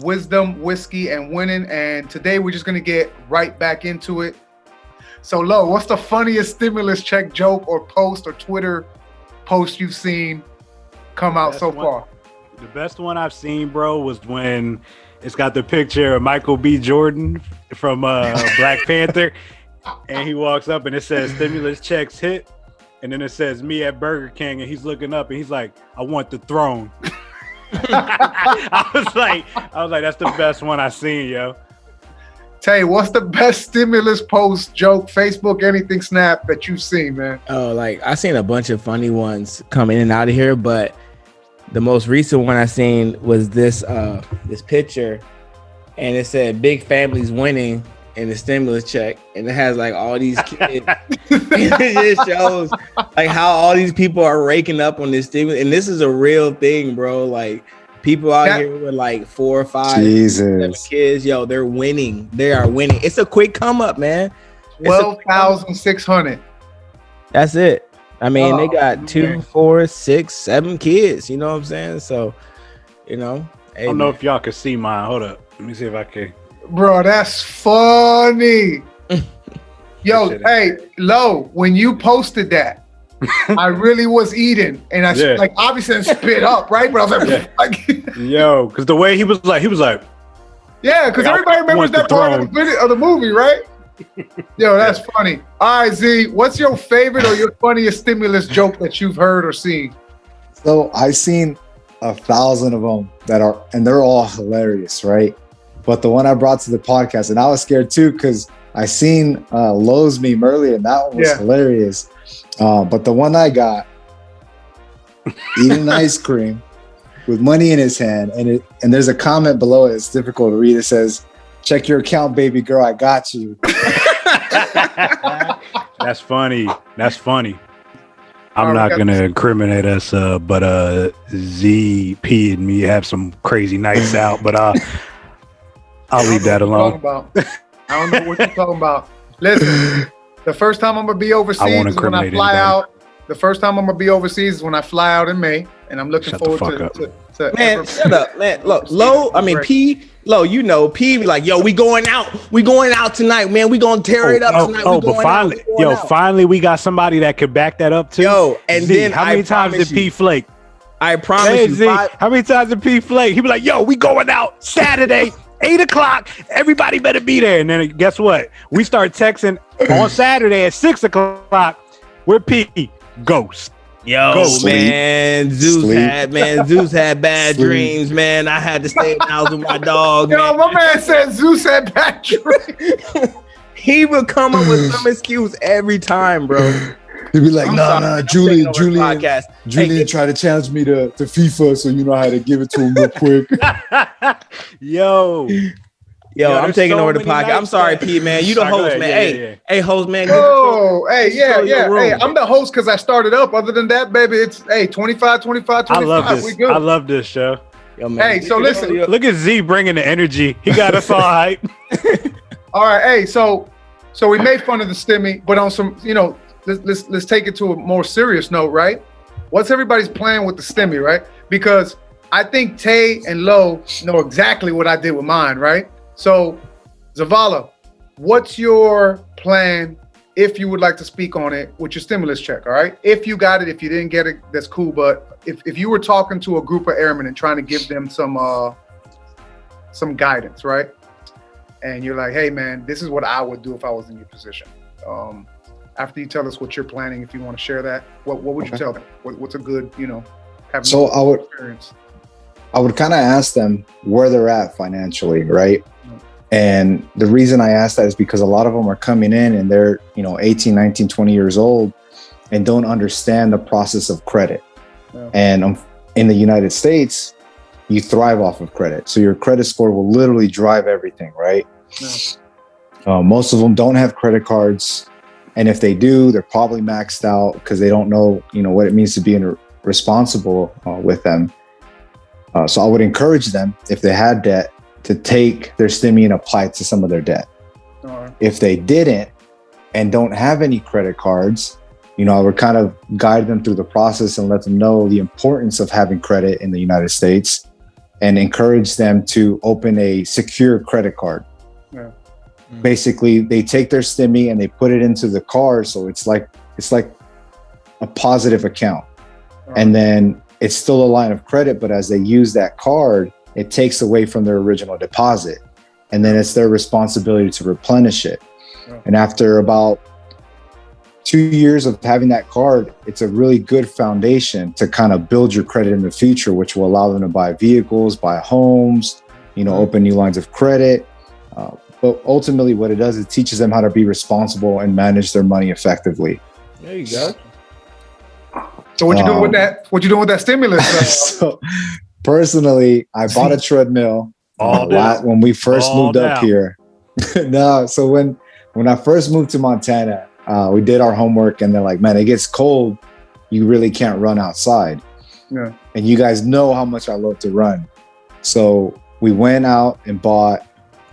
wisdom, whiskey, and winning. And today we're just gonna get right back into it. So, Lo, what's the funniest stimulus check joke or post or Twitter post you've seen come out so far? The best one I've seen, bro, was when it's got the picture of Michael B. Jordan from Black Panther, and he walks up and it says stimulus checks hit, and then it says me at Burger King, and he's looking up and he's like, I want the throne. I was like, that's the best one I've seen, yo. Tay, what's the best stimulus post, joke, Facebook, anything, Snap that you've seen, man? Oh, like I seen a bunch of funny ones come in and out of here, but the most recent one I seen was this picture, and it said "Big families winning" in the stimulus check, and it has like all these kids. It just shows like how all these people are raking up on this stimulus, and this is a real thing, bro. Like people out here with like 4 or 5, 7 kids, yo, they're winning. They are winning. It's a quick come up, man. 12,600. That's it. I mean, they got 2, 4, 6, 7 kids. You know what I'm saying? So, you know. Hey, I don't know if y'all can see mine. Hold up. Let me see if I can. Bro, that's funny. Yo, hey, Lo, when you posted that, I really was eating. And I like obviously I spit up, right? But I was like, yo, because the way he was like, yeah, because everybody remembers that part of the movie, right? Yo, that's funny. All right, Z, what's your favorite or your funniest stimulus joke that you've heard or seen? So I've seen 1,000 of them and they're all hilarious, right? But the one I brought to the podcast, and I was scared too, because I seen Lowe's meme earlier, and that one was hilarious. But the one I got, eating ice cream with money in his hand, and there's a comment below it. It's difficult to read. It says, "Check your account, baby girl. I got you." That's funny. I'm not gonna incriminate us, but ZP and me have some crazy nights out. But I'll leave that alone. I don't know what you're talking about. Listen, the first time I'm gonna be overseas is when I fly out. The first time I'm gonna be overseas is when I fly out in May, and I'm looking forward to man, shut up, man. Look, Lo, I mean P, Lo, you know, P be like, yo, we going out tonight, man. We gonna tear it up tonight. But finally we got somebody that could back that up too. Yo, and Z, then how many times did P flake? I promise you. Z, how many times did P flake? He be like, yo, we going out Saturday, 8:00. Everybody better be there. And then guess what? We start texting on Saturday at 6:00. We're P. Ghost. Yo, man, Zeus had bad dreams, man. I had to stay in the house with my dog. Yo, my man said Zeus had bad dreams. He would come up with some excuse every time, bro. He'd be like, nah, Julian tried to challenge me to FIFA, so you know how to give it to him real quick. Yo, I'm taking over the podcast. I'm sorry, Pete, man. You the host, man. Hey, host, man. Oh, hey, I'm the host because I started up. Other than that, baby, it's 25. I love this. We good. I love this show. Yo, man. Hey, so listen. Look at Z bringing the energy. He got us all hype. All right, hey, so we made fun of the stimmy, but on some, let's take it to a more serious note, right? What's everybody's plan with the stimmy, right? Because I think Tay and Lo know exactly what I did with mine, right? So, Zavala, what's your plan if you would like to speak on it with your stimulus check, all right? If you got it, if you didn't get it, that's cool. But if you were talking to a group of airmen and trying to give them some guidance, right? And you're like, hey, man, this is what I would do if I was in your position. After you tell us what you're planning, if you want to share that, what would you tell them? What's a good, having experience? I would kind of ask them where they're at financially, right? And the reason I ask that is because a lot of them are coming in and they're, 18, 19, 20 years old and don't understand the process of credit. Yeah. And in the United States, you thrive off of credit. So your credit score will literally drive everything, right? Yeah. Most of them don't have credit cards. And if they do, they're probably maxed out because they don't know, what it means to be responsible with them. So I would encourage them, if they had debt, to take their stimmy and apply it to some of their debt. Right. If they didn't and don't have any credit cards, I would kind of guide them through the process and let them know the importance of having credit in the United States and encourage them to open a secure credit card. Yeah. Basically, they take their stimmy and they put it into the card, so it's like a positive account. And then it's still a line of credit, but as they use that card, it takes away from their original deposit. And then it's their responsibility to replenish it. And after about 2 years of having that card, it's a really good foundation to kind of build your credit in the future, which will allow them to buy vehicles, buy homes, open new lines of credit. But ultimately what it does, it teaches them how to be responsible and manage their money effectively. There you go. So what you doing with that? What you doing with that stimulus? So personally, I bought a treadmill when we first moved up here. No, so when I first moved to Montana, we did our homework and they're like, man, it gets cold. You really can't run outside. Yeah. And you guys know how much I love to run. So we went out and bought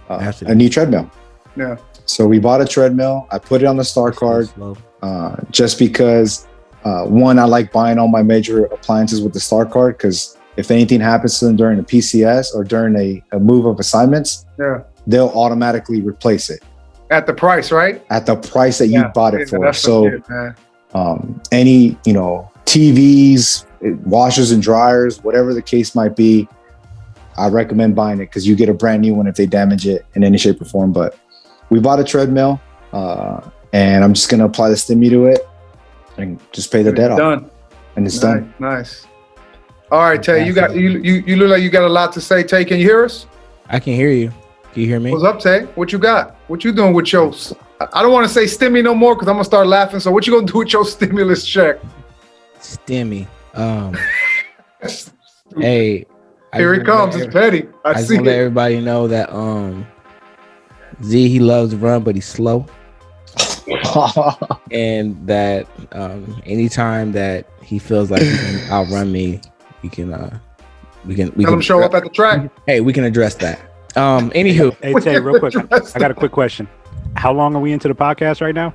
a new treadmill. Yeah. So we bought a treadmill. I put it on the Star card just because, one, I like buying all my major appliances with the Star card because if anything happens to them during a PCS or during a move of assignments, they'll automatically replace it. At the price, right? At the price that you bought it for. So any, TVs, washers and dryers, whatever the case might be, I recommend buying it because you get a brand new one if they damage it in any shape or form. But we bought a treadmill and I'm just going to apply the stimmy to it and just pay the debt off. And it's done. Nice. All right, Tay, you look like you got a lot to say. Tay, can you hear us? I can hear you. Can you hear me? What's up, Tay? What you got? What you doing with your, I don't want to say stimmy no more because I'm going to start laughing. So what you going to do with your stimulus check? Stimmy. Hey. Here it comes. It's petty. I just see want to let everybody know that Z, he loves to run, but he's slow. And that anytime that he feels like he can outrun me, we can tell him show up at the track. Hey, we can address that. Anywho, hey Tay, real quick, I got a quick question. How long are we into the podcast right now?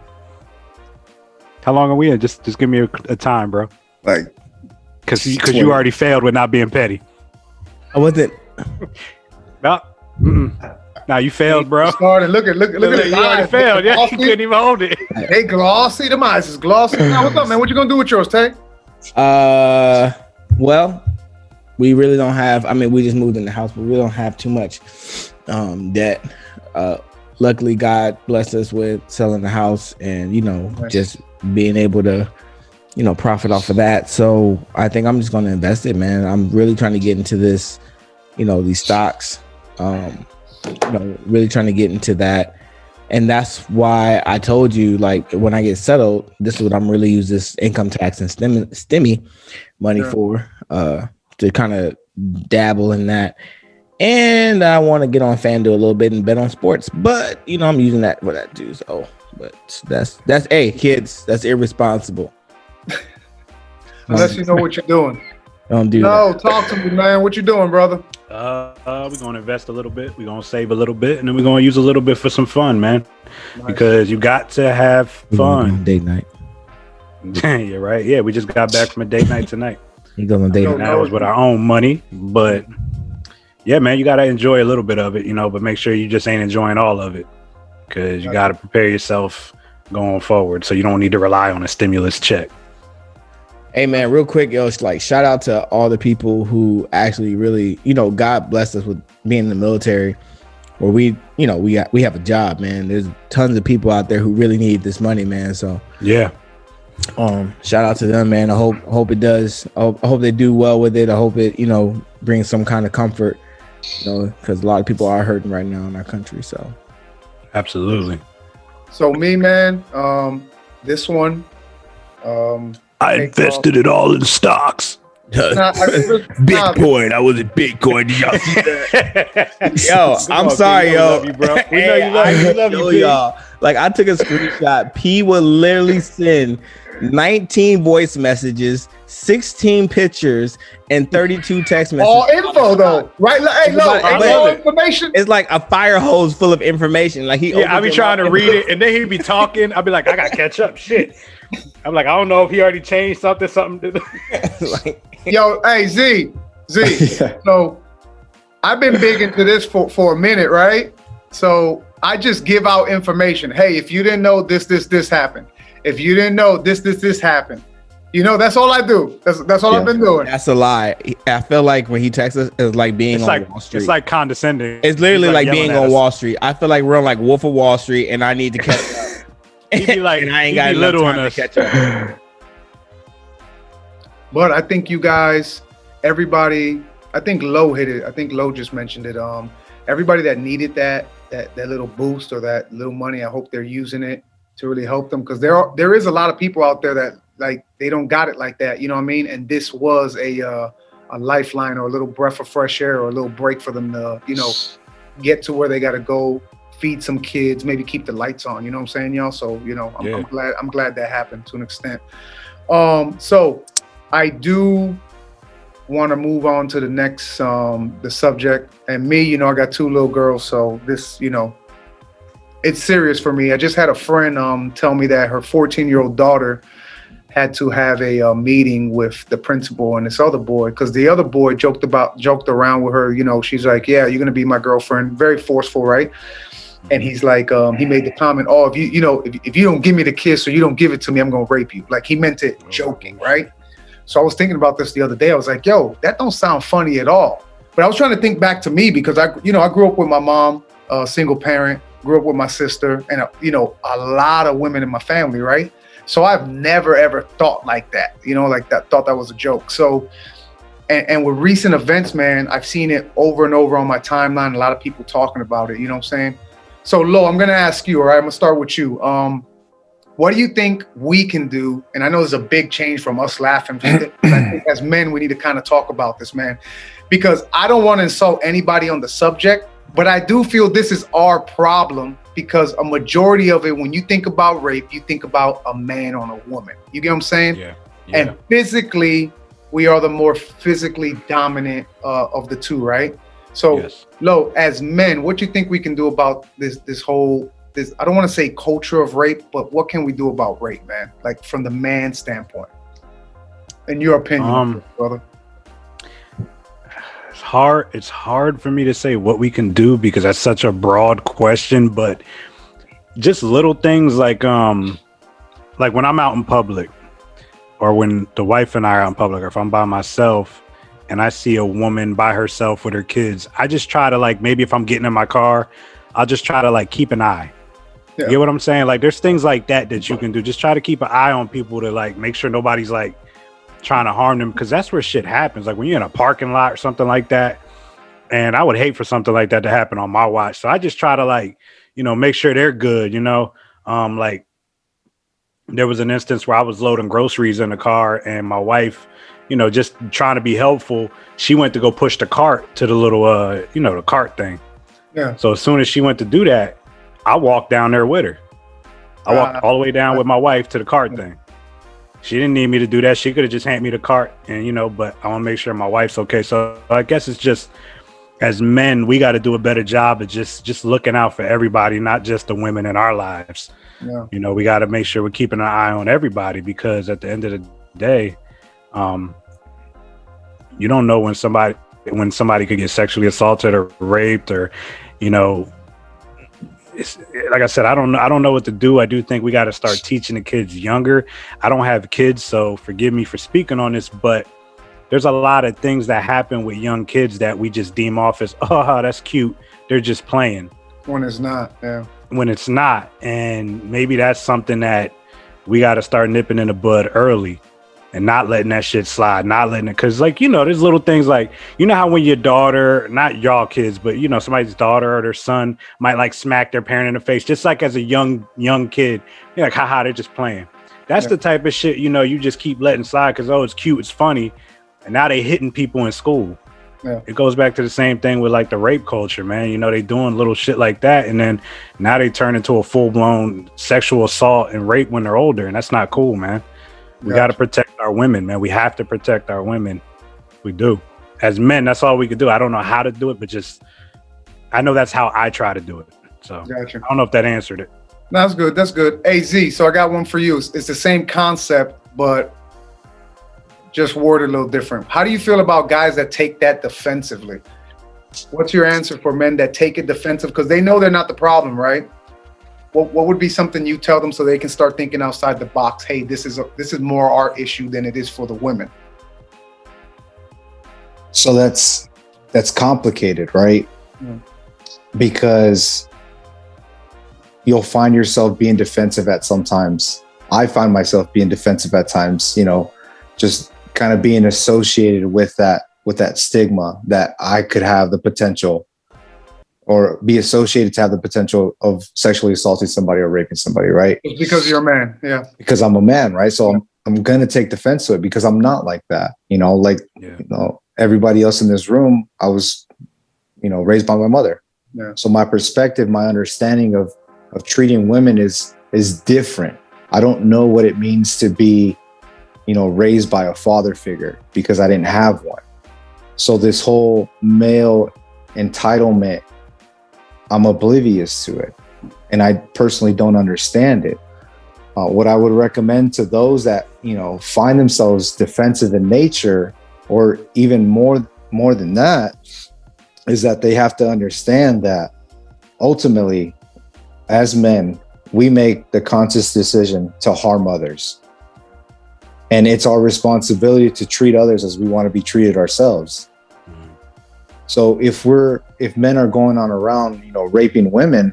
How long are we in? Just give me a time, bro. Like, because you already failed with not being petty. I wasn't. Now you failed, bro. Look at it. You already failed. Yeah, you couldn't even hold it. Hey, glossy. The eyes is glossy. Now, what's up, man? What you gonna do with yours, Tay? Well, we really don't have. I mean, we just moved in the house, but we don't have too much debt. Luckily, God blessed us with selling the house, and just being able to, profit off of that. So I think I'm just going to invest it, man. I'm really trying to get into this, these stocks. Really trying to get into that. And that's why I told you, like, when I get settled, this is what I'm really use this income tax and stimmy money for, to kind of dabble in that. And I want to get on FanDuel a little bit and bet on sports, but I'm using that for that too. So, but that's hey kids, that's irresponsible. Unless you know what you're doing. Don't do that. Talk to me, man. What you doing, brother? We're gonna invest a little bit. We're gonna save a little bit, and then we're gonna use a little bit for some fun, man. Nice. Because you got to have fun. Date night. You're right. Yeah, we just got back from a date night tonight. You go on date night. That was with our own money, but yeah, man, you gotta enjoy a little bit of it, but make sure you just ain't enjoying all of it, because you gotta prepare yourself going forward, so you don't need to rely on a stimulus check. Hey man, real quick, it's like shout out to all the people who actually really, God blessed us with being in the military, where we have a job, man. There's tons of people out there who really need this money, man. So yeah, shout out to them, man. I hope it does. I hope they do well with it. I hope it, brings some kind of comfort, because a lot of people are hurting right now in our country. So absolutely. So me, man, this one, I invested it all in stocks. Bitcoin. I was in Bitcoin. Did y'all see that? Yo, I'm sorry, yo. Love you, bro. We know you love you, y'all. Like, I took a screenshot. P would literally send 19 voice messages, 16 pictures, and 32 text messages. All info, though, right? Hey, look, all information. It's like a fire hose full of information. Like I be trying to read it, and then he'd be talking. I'd be like, I gotta catch up. Shit. I'm like, I don't know if he already changed something. Yo, hey, Z. Yeah. So I've been big into this for a minute, right? So I just give out information. Hey, if you didn't know this happened. If you didn't know this happened. You know, that's all I do. That's all I've been doing. That's a lie. I feel like when he texts us, it's like being on Wall Street. It's like condescending. It's literally like being on Wall Street. I feel like we're on like Wolf of Wall Street, and I need to catch up. He be like, and I ain't got enough time to catch up. But I think you guys, everybody, I think Lo hit it. I think Lo just mentioned it. Everybody that needed that little boost or that little money, I hope they're using it to really help them, because there is a lot of people out there that like they don't got it like that, you know what I mean? And this was a lifeline or a little breath of fresh air or a little break for them to, you know, get to where they got to go, feed some kids, maybe keep the lights on, you know what I'm saying, y'all? So, you know, I'm glad that happened to an extent. So I do want to move on to the next the subject. And me, you know, I got 2 little girls, so this, you know, it's serious for me. I just had a friend tell me that her 14-year-old daughter had to have a meeting with the principal and this other boy, because the other boy joked around with her. You know, she's like, yeah, you're gonna be my girlfriend. Very forceful, right? And he's like, he made the comment, oh, if you don't give me the kiss or you don't give it to me, I'm gonna rape you. Like, he meant it joking, right? So I was thinking about this the other day. I was like, yo, that don't sound funny at all. But I was trying to think back to me, because I grew up with my mom, single parent, grew up with my sister, and a lot of women in my family, right? So I've never ever thought like that, thought that was a joke. So, and with recent events, man, I've seen it over and over on my timeline. A lot of people talking about it, you know what I'm saying? So Lo, I'm gonna ask you, all right? I'm gonna start with you. What do you think we can do? And I know there's a big change from us laughing. I think as men, we need to kind of talk about this, man, because I don't want to insult anybody on the subject, but I do feel this is our problem, because a majority of it, when you think about rape, you think about a man on a woman. You get what I'm saying? Yeah. And physically, we are the more physically dominant of the two, right? So, yes. Lo, as men, what do you think we can do about this whole, I don't want to say culture of rape, but what can we do about rape, man? Like, from the man standpoint, in your opinion, brother? It's hard for me to say what we can do, because that's such a broad question, but just little things like when I'm out in public, or when the wife and I are out in public, or if I'm by myself and I see a woman by herself with her kids, I just try to, like, maybe if I'm getting in my car, I'll just try to, like, keep an eye. Yeah. You get what I'm saying? Like, there's things like that you can do. Just try to keep an eye on people to, like, make sure nobody's, like, trying to harm them, because that's where shit happens. Like, when you're in a parking lot or something like that, and I would hate for something like that to happen on my watch. So I just try to, like, make sure they're good, like, there was an instance where I was loading groceries in the car, and my wife, just trying to be helpful, she went to go push the cart to the little the cart thing. Yeah. So as soon as she went to do that, I walked down there with her. I walked all the way down with my wife to the cart thing. She didn't need me to do that. She could have just handed me the cart, and but I want to make sure my wife's okay. So I guess it's just, as men, we got to do a better job of just looking out for everybody, not just the women in our lives. Yeah. We got to make sure we're keeping an eye on everybody, because at the end of the day, you don't know when somebody could get sexually assaulted or raped, or, it's, like I said, I don't know what to do. I do think we got to start teaching the kids younger. I don't have kids, so forgive me for speaking on this, but there's a lot of things that happen with young kids that we just deem off as, oh, that's cute. They're just playing. When it's not, yeah. When it's not. And maybe that's something that we got to start nipping in the bud early, and not letting that shit slide, not letting it, because, like, there's little things like, how when your daughter, not y'all kids, but, somebody's daughter or their son might, like, smack their parent in the face, just like as a young kid, you're like, haha, they're just playing. That's the type of shit, you just keep letting slide because, oh, it's cute, it's funny. And now they hitting people in school. Yeah. It goes back to the same thing with, like, the rape culture, man. They doing little shit like that, and then now they turn into a full-blown sexual assault and rape when they're older, and that's not cool, man. We got to protect our women, man. We have to protect our women. We do. As men, that's all we can do. I don't know how to do it, but I know that's how I try to do it. So gotcha. I don't know if that answered it. No, that's good. That's good. Hey, Z, so I got one for you. It's the same concept, but just worded a little different. How do you feel about guys that take that defensively? What's your answer for men that take it defensive because they know they're not the problem, right? What would be something you tell them so they can start thinking outside the box? Hey, this is more our issue than it is for the women. So that's complicated, right? Because you'll find yourself being defensive at sometimes. I find myself being defensive at times, just kind of being associated with that stigma that I could have the potential or be associated to have the potential of sexually assaulting somebody or raping somebody, right? It's because you're a man, yeah. Because I'm a man, right? So I'm gonna take defense to it because I'm not like that, everybody else in this room. I was, raised by my mother. Yeah. So my perspective, my understanding of treating women is different. I don't know what it means to be, raised by a father figure because I didn't have one. So this whole male entitlement, I'm oblivious to it. And I personally don't understand it. What I would recommend to those that, find themselves defensive in nature, or even more than that, is that they have to understand that ultimately, as men, we make the conscious decision to harm others. And it's our responsibility to treat others as we want to be treated ourselves. So if men are going on around, raping women,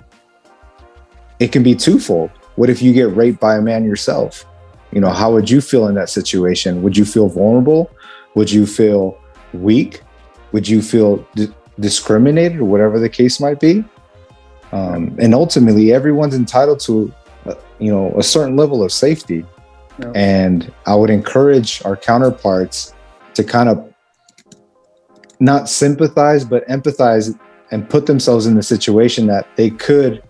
it can be twofold. What if you get raped by a man yourself? How would you feel in that situation? Would you feel vulnerable? Would you feel weak? Would you feel discriminated, or whatever the case might be? And ultimately, everyone's entitled to, a certain level of safety. Yeah. And I would encourage our counterparts to kind of not sympathize, but empathize and put themselves in the situation that they could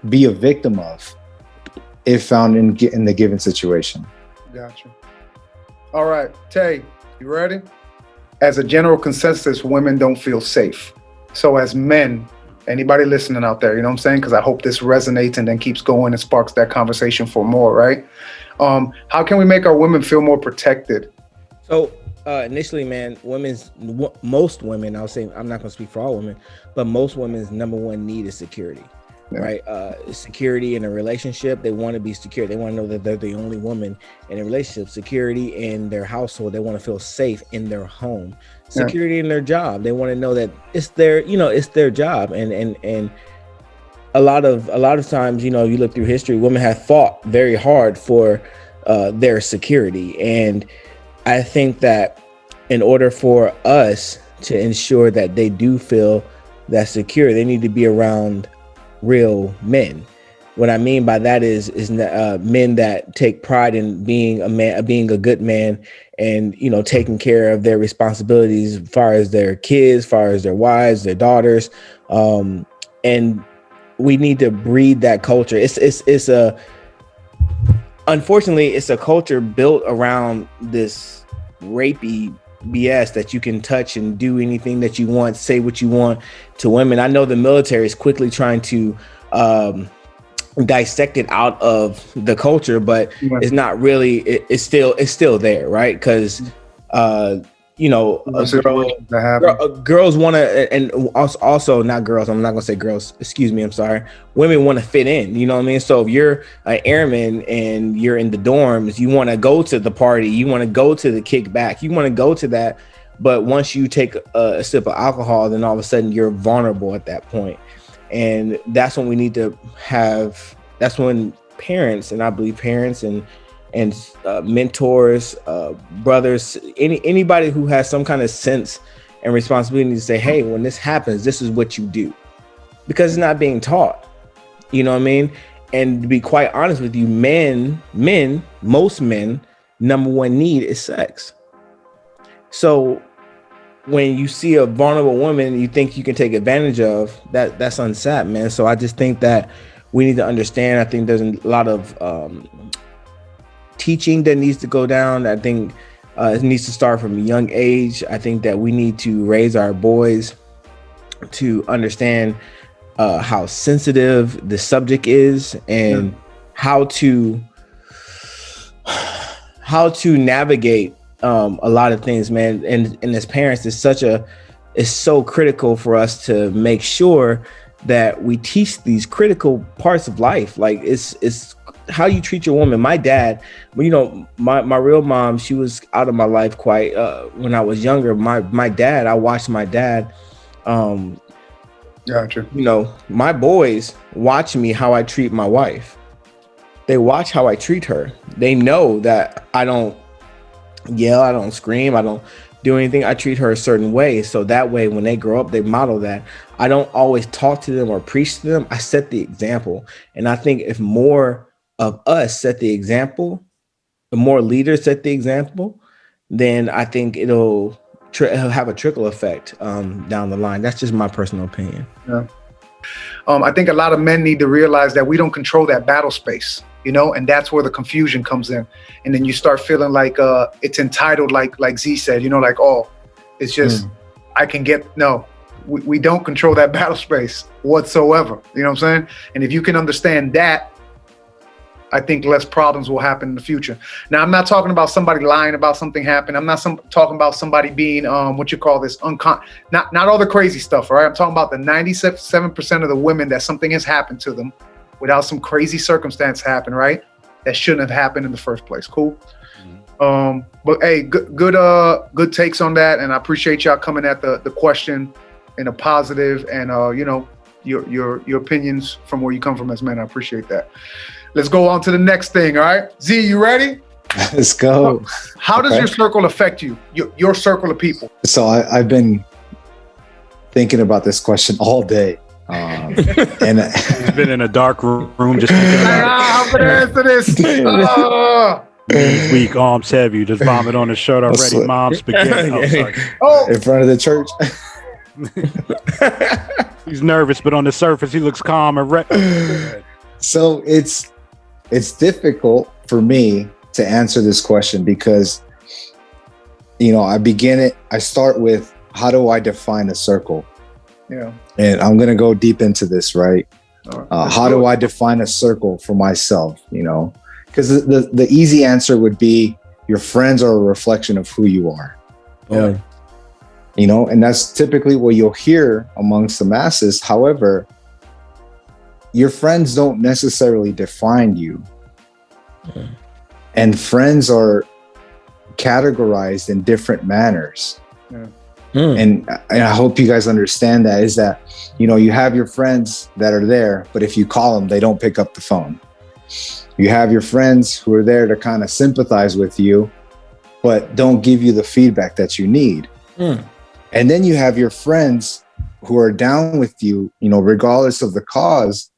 be a victim of if found in the given situation. Gotcha. All right, Tay, you ready? As a general consensus, women don't feel safe. So as men, anybody listening out there, you know what I'm saying? Because I hope this resonates and then keeps going and sparks that conversation for more, right? How can we make our women feel more protected? So initially, man, most women, I'll say, I'm not going to speak for all women, but most women's number one need is security. Yeah. Right? Security in a relationship. They want to be secure. They want to know that they're the only woman in a relationship. Security in their household. They want to feel safe in their home. Security in their job. They want to know that it's their job. And a lot of times, you look through history, women have fought very hard for their security. And I think that in order for us to ensure that they do feel that secure, they need to be around real men. What I mean by that is men that take pride in being a man, being a good man, and taking care of their responsibilities as far as their kids, as far as their wives, their daughters, and we need to breed that culture. Unfortunately, it's a culture built around this rapey BS that you can touch and do anything that you want, say what you want to women. I know the military is quickly trying to dissect it out of the culture, but it's not really. It's still there, right? Because girls want to, and also not girls. I'm not gonna say girls. Excuse me. I'm sorry. Women want to fit in. You know what I mean? So if you're an airman and you're in the dorms, you want to go to the party. You want to go to the kickback. You want to go to that. But once you take a sip of alcohol, then all of a sudden you're vulnerable at that point. And that's when we need to have. That's when parents, and I believe parents and mentors, brothers, anybody who has some kind of sense and responsibility to say, hey, when this happens, this is what you do, because it's not being taught. You know what I mean? And to be quite honest with you, most men, number one need is sex. So when you see a vulnerable woman you think you can take advantage of, that's unsat, man. So I just think that we need to understand. I think there's a lot of teaching that needs to go down. I think it needs to start from a young age. I think that we need to raise our boys to understand how sensitive the subject is and how to navigate a lot of things, man. And as parents, it's such a it's so critical for us to make sure that we teach these critical parts of life. Like it's how you treat your woman. My dad, you know, my real mom, she was out of my life quite when I was younger. My dad, I watched my dad. Gotcha. You know, my boys watch me how I treat my wife. They watch how I treat her. They know that I don't yell, I don't scream, I don't do anything. I treat her a certain way. So that way, when they grow up, they model that. I don't always talk to them or preach to them. I set the example. And I think if more of us set the example, the more leaders set the example, then I think it'll have a trickle effect down the line. That's just my personal opinion. Yeah. I think a lot of men need to realize that we don't control that battle space, you know, and that's where the confusion comes in. And then you start feeling like it's entitled, like Z said, you know, like, oh, it's just, I can get, no, we don't control that battle space whatsoever. You know what I'm saying? And if you can understand that, I think less problems will happen in the future. Now, I'm not talking about somebody lying about something happened. I'm not talking about somebody being, what you call this, not all the crazy stuff, all right? I'm talking about the 97% of the women that something has happened to them without some crazy circumstance happen, right? That shouldn't have happened in the first place. Cool. But hey, good takes on that. And I appreciate y'all coming at the question in a positive and, you know, your opinions from where you come from as men. I appreciate that. Let's go on to the next thing. All right, Z, you ready? Let's go. How does your circle affect you? Your circle of people. So I've been thinking about this question all day, and he's been in a dark room just thinking about I'm gonna answer this. weak arms heavy, just vomit on his shirt already. Mom spaghetti. Oh, sorry. In front of the church. He's nervous, but on the surface he looks calm and So it's difficult for me to answer this question because, you know, I start with, how do I define a circle? Yeah. And I'm going to go deep into this, right? How do I define a circle for myself? You know, because the easy answer would be your friends are a reflection of who you are. Yeah. You know, and that's typically what you'll hear amongst the masses. However, your friends don't necessarily define you. And friends are categorized in different manners. And I hope you guys understand that, is that, you know, you have your friends that are there, but if you call them, they don't pick up the phone. You have your friends who are there to kind of sympathize with you, but don't give you the feedback that you need. And then you have your friends who are down with you, you know, regardless of the cause.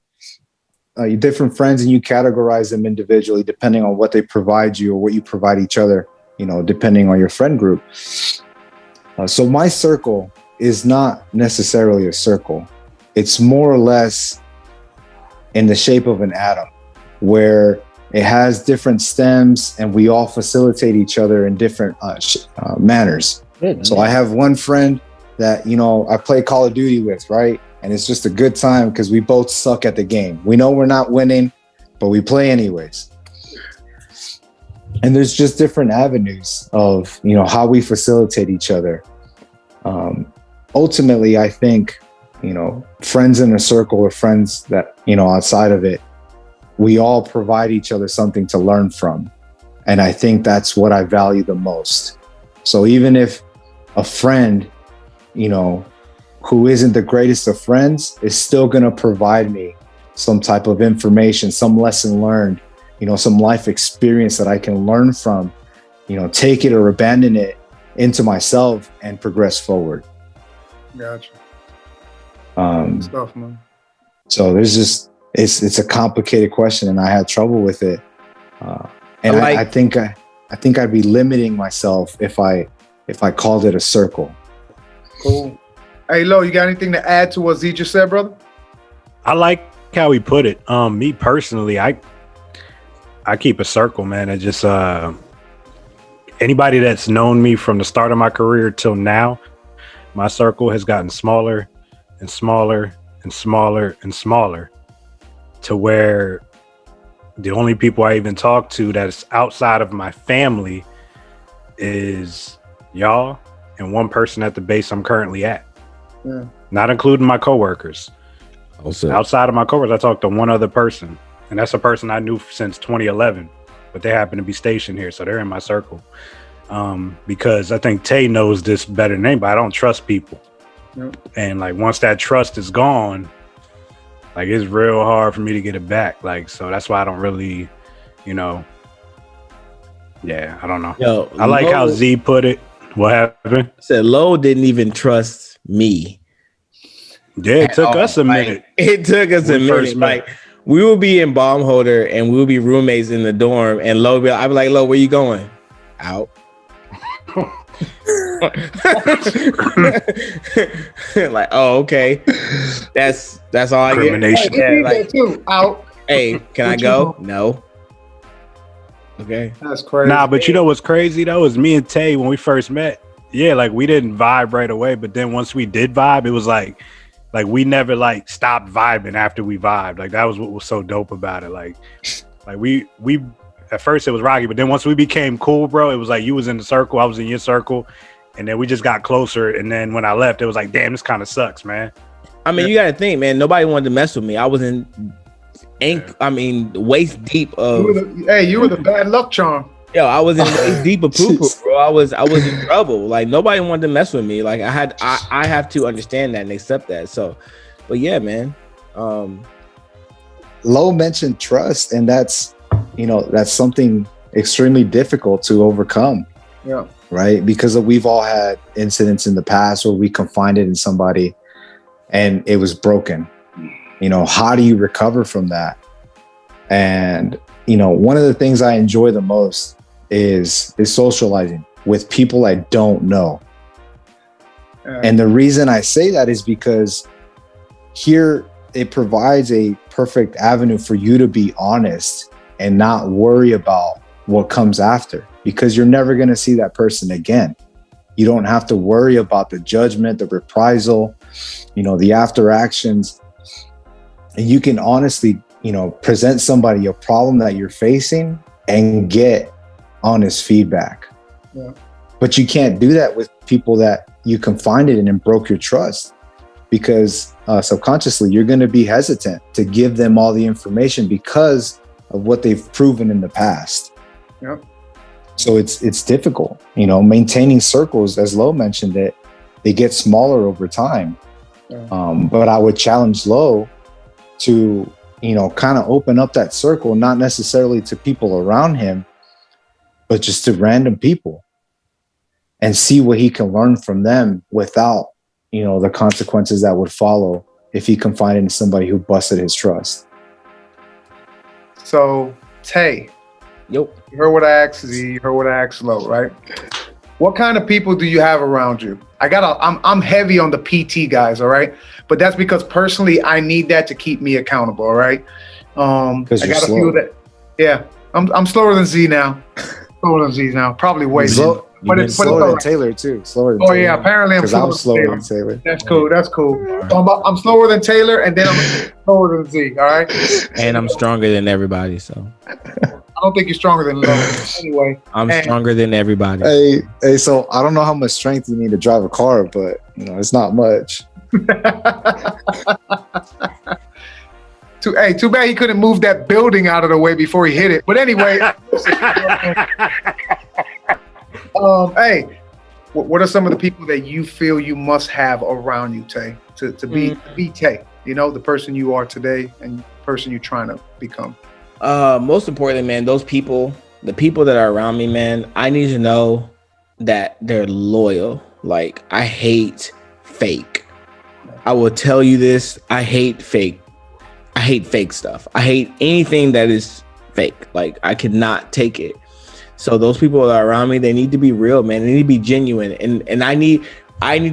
Different friends, and you categorize them individually depending on what they provide you or what you provide each other, you know, depending on your friend group. So my circle is not necessarily a circle. It's more or less in the shape of an atom where it has different stems and we all facilitate each other in different manners. So I have one friend that, you know, I play Call of Duty with, right? And it's just a good time because we both suck at the game. We know we're not winning, but we play anyways. And there's just different avenues of, you know, how we facilitate each other. Ultimately, I think, you know, friends in a circle or friends that, you know, outside of it, we all provide each other something to learn from. And I think that's what I value the most. So even if a friend, you know, who isn't the greatest of friends is still going to provide me some type of information, some lesson learned, you know, some life experience that I can learn from, you know, take it or abandon it into myself and progress forward. Gotcha. Good stuff, man. So there's just, it's a complicated question and I had trouble with it. And I think I'd be limiting myself if I called it a circle. Cool. Hey, Lo, you got anything to add to what Z just said, brother? I like how he put it. Me personally, I keep a circle, man. I just anybody that's known me from the start of my career till now, my circle has gotten smaller and smaller and smaller and smaller to where the only people I even talk to that's outside of my family is y'all and one person at the base I'm currently at. Yeah. Not including my coworkers. Also, Outside of my coworkers, I talked to one other person, and that's a person I knew since 2011, but they happen to be stationed here, so they're in my circle. Because I think Tay knows this better than anybody. I don't trust people. Yep. And like once that trust is gone, like it's real hard for me to get it back. Like, so that's why I don't really, I don't know. yo, I like how Lo Z put it. What happened? said Lo didn't even trust me. Yeah, it took us a minute. It took us a When we first minute. met. Like we will be in bomb holder and we'll be roommates in the dorm, and Lo be, I'd be like, Lo, where you going? Out. Like, oh, okay. That's all I get. Discrimination. Yeah, like, too. Out. hey, can I go? No. Okay. That's crazy. Nah, but you know what's crazy though is me and Tay when we first met. Yeah, like we didn't vibe right away, but then once we did vibe, it was like we never like stopped vibing after we vibed. Like that was what was so dope about it. Like we at first it was rocky, but then once we became cool, bro, it was like you was in the circle, I was in your circle, and then we just got closer. And then when I left, it was like, damn, this kind of sucks, man. I mean, you got to think, man. Nobody wanted to mess with me. I was in waist deep of. You were the bad luck charm. Yo, I was in waist deep of poo poo, bro. I was in trouble. Like nobody wanted to mess with me. Like I have to understand that and accept that. So, but yeah, man. Lo mentioned trust, and that's something extremely difficult to overcome. Yeah. Right? Because we've all had incidents in the past where we confided in somebody and it was broken. How do you recover from that? And, one of the things I enjoy the most is socializing with people I don't know. And the reason I say that is because here it provides a perfect avenue for you to be honest and not worry about what comes after, because you're never going to see that person again. You don't have to worry about the judgment, the reprisal, the after actions. And you can honestly, present somebody a problem that you're facing and get honest feedback. Yeah. But you can't do that with people that you confided in and broke your trust, because subconsciously you're going to be hesitant to give them all the information because of what they've proven in the past. Yep. So it's difficult, maintaining circles, as Lo mentioned it, they get smaller over time. Yeah. But I would challenge Lo to, kind of open up that circle, not necessarily to people around him, but just to random people, and see what he can learn from them without, the consequences that would follow if he confided in somebody who busted his trust. So, Tay, Yep. you heard what I asked Z, you heard what I asked Lo, right? What kind of people do you have around you? I'm heavy on the PT guys, all right? But that's because personally I need that to keep me accountable, all right? I got a few that, yeah. I'm slower than Z now. Probably way slower. But it's slower than Taylor too. Yeah, apparently I'm slower than Taylor. That's cool. So I'm slower than Taylor, and then I'm slower than Z. All right. And I'm stronger than everybody. So I don't think you're stronger than Lo. Anyway, I'm stronger than everybody. Hey. So I don't know how much strength you need to drive a car, but it's not much. Too bad he couldn't move that building out of the way before he hit it. But anyway. What are some of the people that you feel you must have around you, Tay, to be Tay? The person you are today and the person you're trying to become. Most importantly, man, the people that are around me, man, I need to know that they're loyal. Like, I hate fake. I will tell you this. I hate fake. I hate fake stuff. I hate anything that is fake. Like, I cannot take it. So those people that are around me, they need to be real, man. They need to be genuine. And I need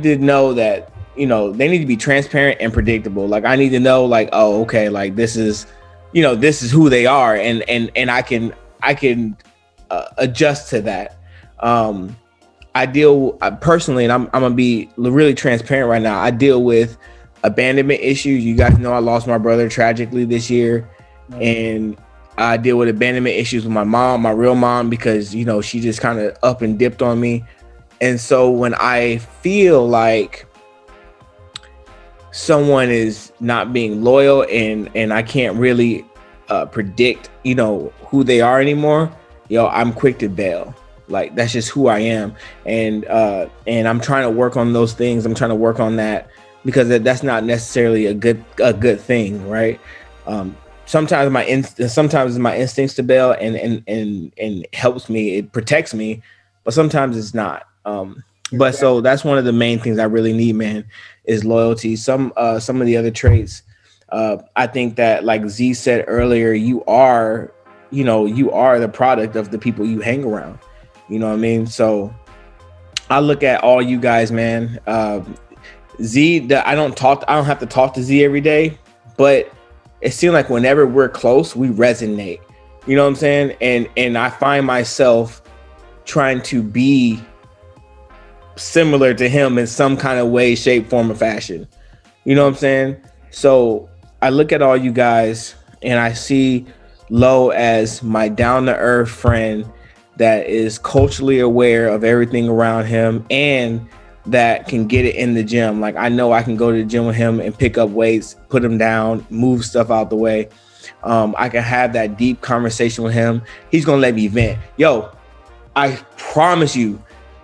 to know that, they need to be transparent and predictable. Like, I need to know, like, oh, okay, like this is who they are. And I can adjust to that. I deal personally, and I'm going to be really transparent right now. I deal with abandonment issues. You guys know I lost my brother tragically this year. And I deal with abandonment issues with my mom, my real mom, because, she just kind of up and dipped on me. And so when I feel like someone is not being loyal and I can't really predict, who they are anymore, I'm quick to bail. Like, that's just who I am. And I'm trying to work on those things. I'm trying to work on that, because that's not necessarily a good thing, right? Sometimes my instincts to bail and it helps me, it protects me, but sometimes it's not. But so that's one of the main things I really need, man, is loyalty. Some of the other traits, I think that, like Z said earlier, you are the product of the people you hang around. You know what I mean? So I look at all you guys, man. Z, I don't have to talk to Z every day, but it seems like whenever we're close, we resonate. You know what I'm saying? And I find myself trying to be similar to him in some kind of way, shape, form, or fashion. You know what I'm saying? So I look at all you guys and I see Lo as my down-to-earth friend that is culturally aware of everything around him and that can get it in the gym. Like, I know I can go to the gym with him and pick up weights, put him down, move stuff out the way. I can have that deep conversation with him. He's gonna let me vent. Yo, I promise you,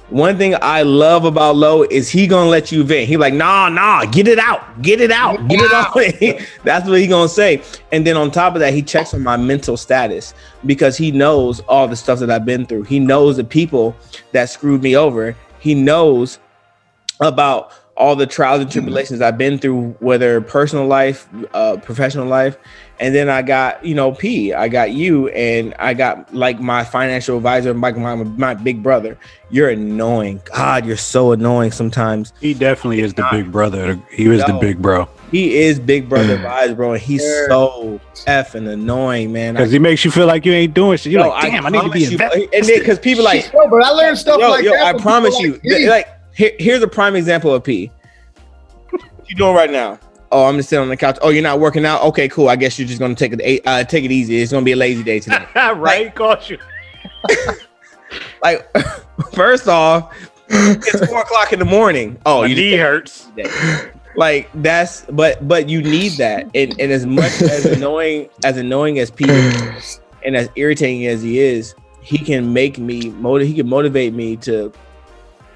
one thing I love about Lo is he gonna let you vent. He like, nah, get it out. That's what he gonna say. And then on top of that, he checks on my mental status, because he knows all the stuff that I've been through. He knows the people that screwed me over. He knows about all the trials and tribulations I've been through, whether personal life, professional life. And then I got, P, I got you, and I got like my financial advisor, my big brother. You're annoying. God, you're so annoying sometimes. He definitely is the big brother. He was the big bro. He is big brother vibes, bro. And he's so effing annoying, man. Because he makes you feel like you ain't doing shit. You're like, damn, I need to be invested. And then, because people like, but I learned stuff like that. I promise you. Here's a prime example of P. What you doing right now? Oh, I'm just sitting on the couch. Oh, you're not working out? Okay, cool. I guess you're just gonna take it easy. It's gonna be a lazy day today. Right? Caught you. Like, first off, it's 4:00 in the morning. Oh, your knee hurts. Like, that's but you need that. And as much as annoying as P is, and as irritating as he is, he can make me he can motivate me to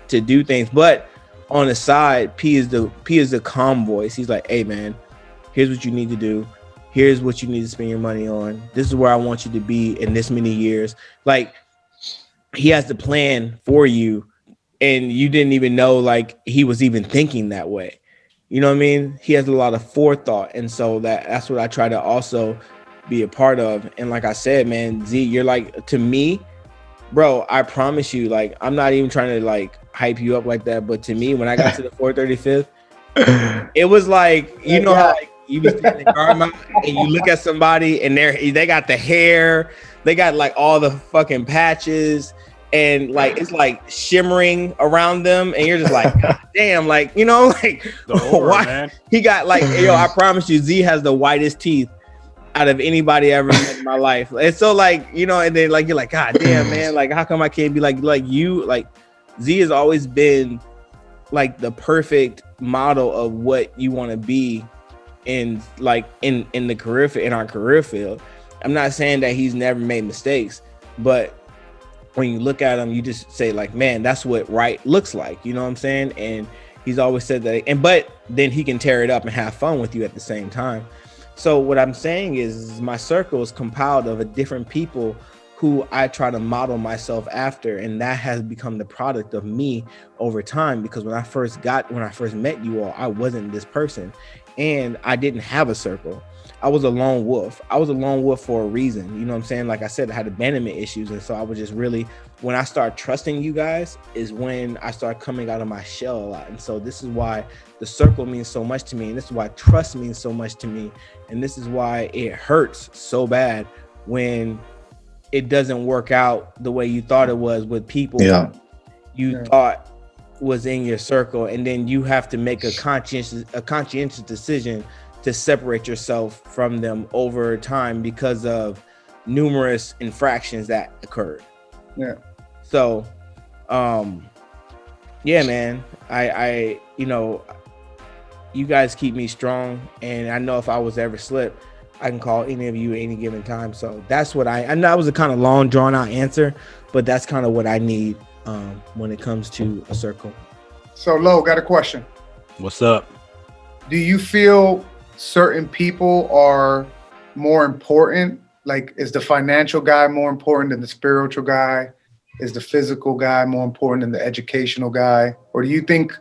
do things. But on the side, P is the calm voice. He's like, hey man, here's what you need to do. Here's what you need to spend your money on. This is where I want you to be in this many years. Like, he has the plan for you, and you didn't even know like he was even thinking that way. You know what I mean? He has a lot of forethought. And so that's what I try to also be a part of. And like I said, man, Z, you're like, to me, bro, I promise you, like, I'm not even trying to like hype you up like that, but to me, when I got to the 435th, it was like, how like you be standing in the car and you look at somebody and they got the hair, they got like all the fucking patches, and like it's like shimmering around them, and you're just like, God damn, like, like why? Man. He got like, I promise you, Z has the whitest teeth out of anybody I ever met in my life. And so like, and then like you're like, God damn, man, like how come I can't be like you? Like, Z has always been like the perfect model of what you want to be in the career, in our career field. I'm not saying that he's never made mistakes, but when you look at him, you just say like, man, that's what right looks like. You know what I'm saying? And he's always said that. But then he can tear it up and have fun with you at the same time. So what I'm saying is my circle is compiled of different people who I try to model myself after, and that has become the product of me over time. Because when I first met you all, I wasn't this person, and I didn't have a circle. I was a lone wolf. I was a lone wolf for a reason. You know what I'm saying? Like I said, I had abandonment issues, and so I was just really, when I start trusting you guys, is when I start coming out of my shell a lot. And so this is why the circle means so much to me, and this is why trust means so much to me, and this is why it hurts so bad when it doesn't work out the way you thought it was with people you thought was in your circle, and then you have to make a conscientious decision to separate yourself from them over time because of numerous infractions that occurred. Yeah. So, yeah, man, I you guys keep me strong, and I know if I was ever slip, I can call any of you at any given time. So that's what I know that was a kind of long, drawn out answer, but that's kind of what I need when it comes to a circle. So, Lo, got a question. What's up? Do you feel certain people are more important? Like, is the financial guy more important than the spiritual guy? Is the physical guy more important than the educational guy? Or do you think,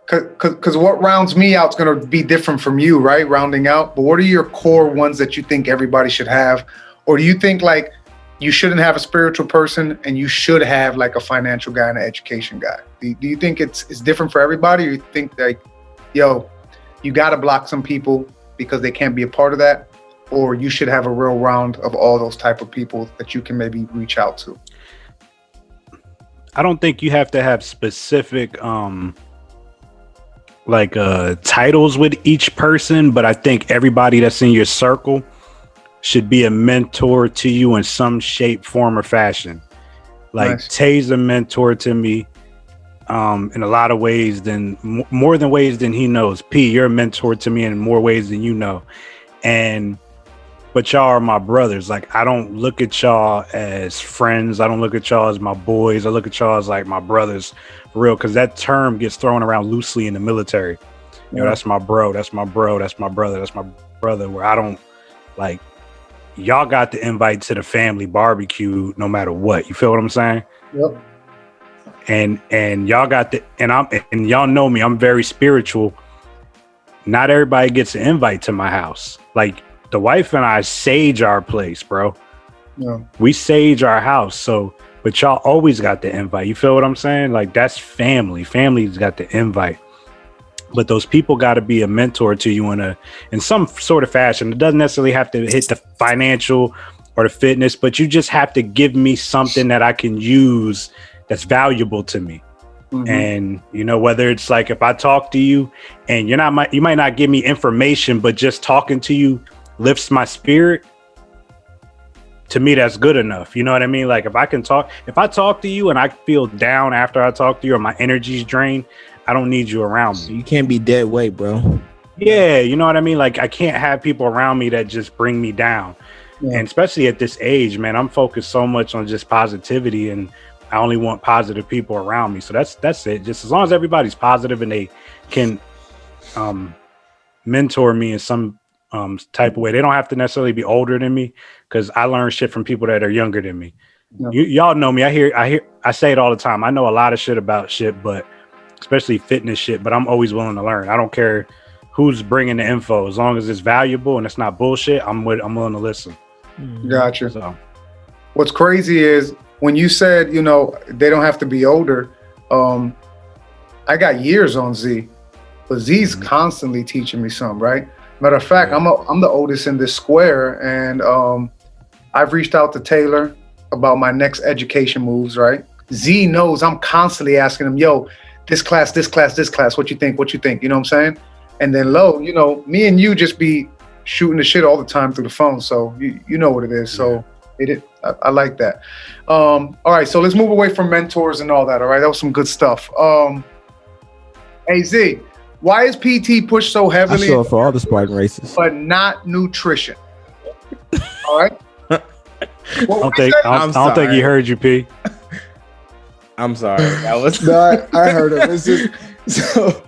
because what rounds me out is going to be different from you, right? Rounding out. But what are your core ones that you think everybody should have? Or do you think like you shouldn't have a spiritual person and you should have like a financial guy and an education guy? Do you think it's different for everybody? Or you think like, yo, you got to block some people because they can't be a part of that? Or you should have a real round of all those type of people that you can maybe reach out to? I don't think you have to have specific titles with each person, but I think everybody that's in your circle should be a mentor to you in some shape, form, or fashion. Like nice. Tay's a mentor to me in a lot of ways, more than ways than he knows. P, you're a mentor to me in more ways than you know. But y'all are my brothers. Like, I don't look at y'all as friends. I don't look at y'all as my boys. I look at y'all as like my brothers for real. Cause that term gets thrown around loosely in the military. You know, that's my bro. That's my bro. That's my brother. That's my brother. Where I don't like, y'all got the invite to the family barbecue no matter what. You feel what I'm saying? Yep. And y'all got and y'all know me. I'm very spiritual. Not everybody gets an invite to my house. Like, the wife and I sage our place, bro. Yeah. We sage our house. So, but y'all always got the invite. You feel what I'm saying? Like, that's family. Family's got the invite. But those people got to be a mentor to you in some sort of fashion. It doesn't necessarily have to hit the financial or the fitness, but you just have to give me something that I can use that's valuable to me. Mm-hmm. And, you know, whether it's like if I talk to you and you might not give me information, but just talking to you lifts my spirit, to me, that's good enough. You know what I mean? Like, if I talk to you and I feel down after I talk to you or my energy's drained, I don't need you around me. You can't be dead weight, bro. Yeah, you know what I mean? Like, I can't have people around me that just bring me down. Yeah. And especially at this age, man, I'm focused so much on just positivity, and I only want positive people around me. So that's it. Just as long as everybody's positive and they can mentor me in some type of way. They don't have to necessarily be older than me, because I learn shit from people that are younger than me. Yeah. Y'all know me. I say it all the time. I know a lot of shit about shit, but especially fitness shit, but I'm always willing to learn. I don't care who's bringing the info. As long as it's valuable and it's not bullshit, I'm willing to listen. Gotcha. So what's crazy is when you said, you know, they don't have to be older. I got years on Z, but Z's constantly teaching me something, right? Matter of fact, I'm the oldest in this square, and I've reached out to Taylor about my next education moves, right? Z knows I'm constantly asking him, yo, this class, what you think? You know what I'm saying? And then Lo, you know, me and you just be shooting the shit all the time through the phone. So you know what it is. So I like that. All right, so let's move away from mentors and all that. All right, that was some good stuff. Hey Z, why is PT pushed so heavily? I saw it for all the Spartan races, but not nutrition? All right. I don't think he heard you, P. I'm sorry. That was no, I heard him. It's just, so,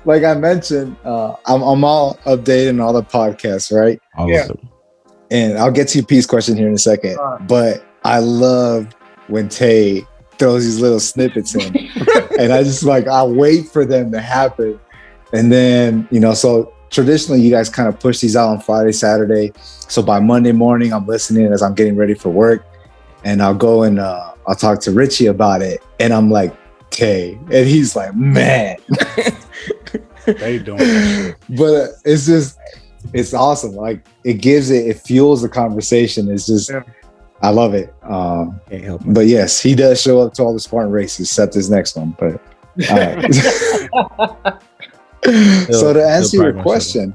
like I mentioned, I'm all updated on all the podcasts, right? Awesome. Yeah. And I'll get to your P's question here in a second. But I love when Tay throws these little snippets in, and I just I wait for them to happen. And then, you know, so traditionally you guys kind of push these out on Friday, Saturday. So by Monday morning, I'm listening as I'm getting ready for work, and I'll go and I'll talk to Richie about it. And I'm like, Tay, and he's like, man, they doing that shit. But it's awesome. Like, it fuels the conversation. It's just, I love it. Can't help it. But yes, he does show up to all the Spartan races, except his next one. But all right. So to answer your question,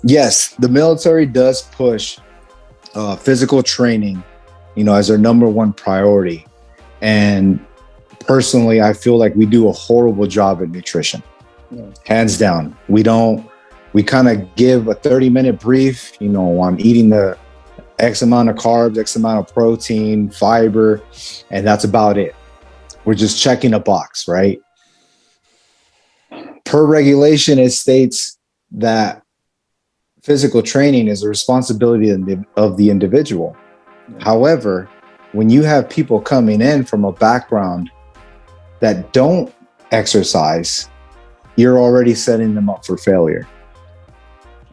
yes, the military does push physical training, you know, as their number one priority. And personally, I feel like we do a horrible job at nutrition. Hands down. We kind of give a 30-minute brief, I'm eating the X amount of carbs, X amount of protein, fiber, and that's about it. We're just checking a box, right? Per regulation, it states that physical training is a responsibility of the individual. However, when you have people coming in from a background that don't exercise, you're already setting them up for failure.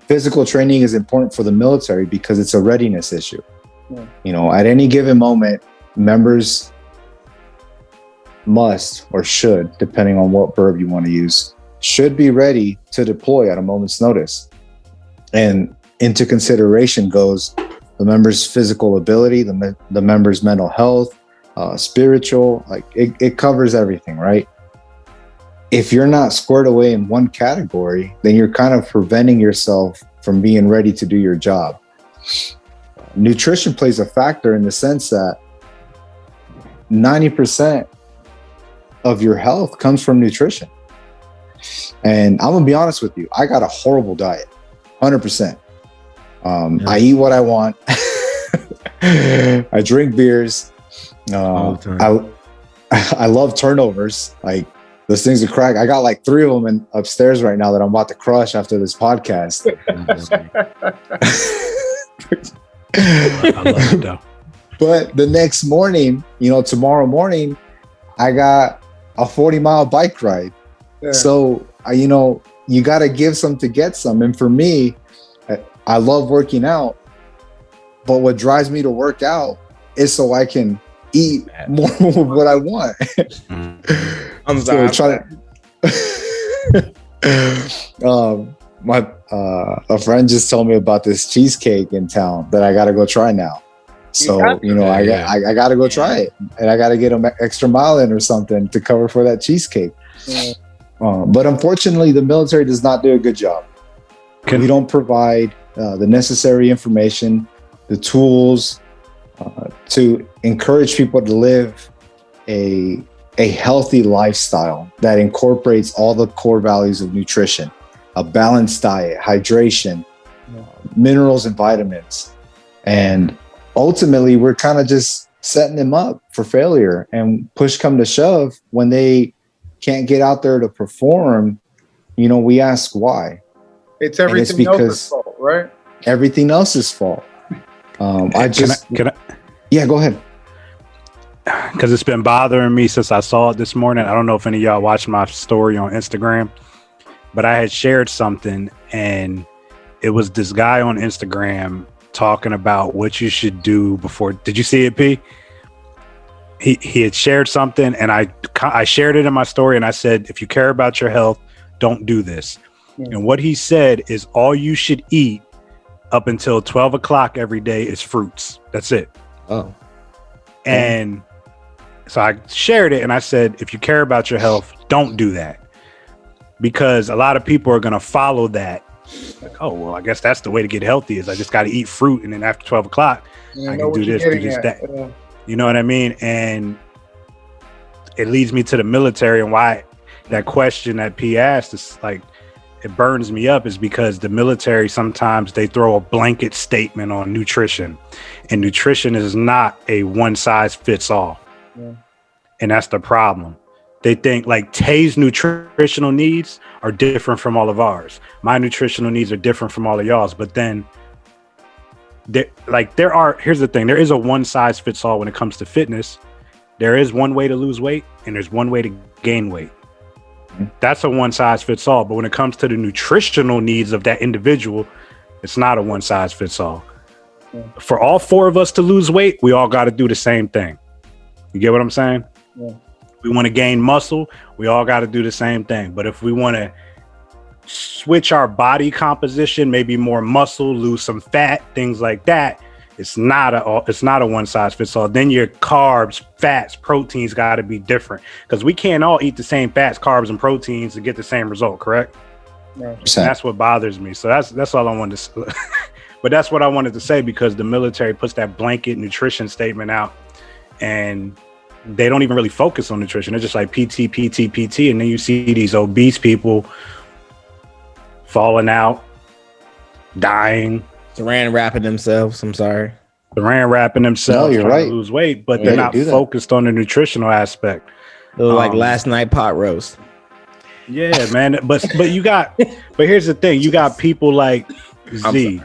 Physical training is important for the military because it's a readiness issue. At any given moment, members must or should, depending on what verb you want to use, should be ready to deploy at a moment's notice. And into consideration goes the member's physical ability, the member's mental health, spiritual, like it covers everything, right? If you're not squared away in one category, then you're kind of preventing yourself from being ready to do your job. Nutrition plays a factor in the sense that 90% of your health comes from nutrition. And I'm gonna be honest with you, I got a horrible diet, 100%. I eat what I want. I drink beers. I love turnovers. Like, those things are crack. I got like 3 of them upstairs right now that I'm about to crush after this podcast. I love it though. But the next morning, tomorrow morning, I got a 40-mile bike ride. Yeah. So, you got to give some to get some. And for me, I love working out. But what drives me to work out is so I can eat more of what I want. I'm sorry. A friend just told me about this cheesecake in town that I got to go try now. So, I got to go try it, and I got to get an extra mile in or something to cover for that cheesecake. Yeah. But unfortunately, the military does not do a good job. We don't provide the necessary information, the tools to encourage people to live a healthy lifestyle that incorporates all the core values of nutrition, a balanced diet, hydration, minerals and vitamins. And ultimately, we're kind of just setting them up for failure. And push come to shove, when they can't get out there to perform, we ask why. It's everything else's fault, right? Everything else's fault. Yeah, go ahead. Because it's been bothering me since I saw it this morning. I don't know if any of y'all watched my story on Instagram, but I had shared something, and it was this guy on Instagram talking about what you should do before. Did you see it, P? He had shared something, and I shared it in my story, and I said, if you care about your health, don't do this. Yeah. And what he said is all you should eat up until 12 o'clock every day is fruits. That's it. Oh. And so I shared it, and I said, if you care about your health, don't do that. Because a lot of people are going to follow that. Like, oh, well, I guess that's the way to get healthy is I just got to eat fruit. And then after 12 o'clock, I can do this, that. Yeah. You know what I mean? And it leads me to the military, and why that question that P asked is like, it burns me up, is because the military, sometimes they throw a blanket statement on nutrition, and nutrition is not a one size fits all. Yeah. And that's the problem. They think like Tay's nutritional needs are different from all of ours. My nutritional needs are different from all of y'all's. But then here's the thing. There is a one size fits all when it comes to fitness. There is one way to lose weight, and there's one way to gain weight. That's a one size fits all. But when it comes to the nutritional needs of that individual, it's not a one size fits all. Yeah. For all 4 of us to lose weight, we all got to do the same thing. You get what I'm saying? Yeah. We want to gain muscle, we all got to do the same thing. But if we want to switch our body composition, maybe more muscle, lose some fat, things like that, it's not a one size fits all. Then your carbs, fats, proteins got to be different, because we can't all eat the same fats, carbs, and proteins to get the same result, correct? Yeah. That's what bothers me. So that's all I wanted to but that's what I wanted to say, because the military puts that blanket nutrition statement out, and they don't even really focus on nutrition. They're just like PT, PT, PT. And then you see these obese people falling out, dying. Saran wrapping themselves. I'm sorry. Saran wrapping themselves, you're trying right. to lose weight, but Yeah, they're they not do that. focused on the nutritional aspect. It was like last night pot roast. Yeah, man. But here's the thing. You got people like Z.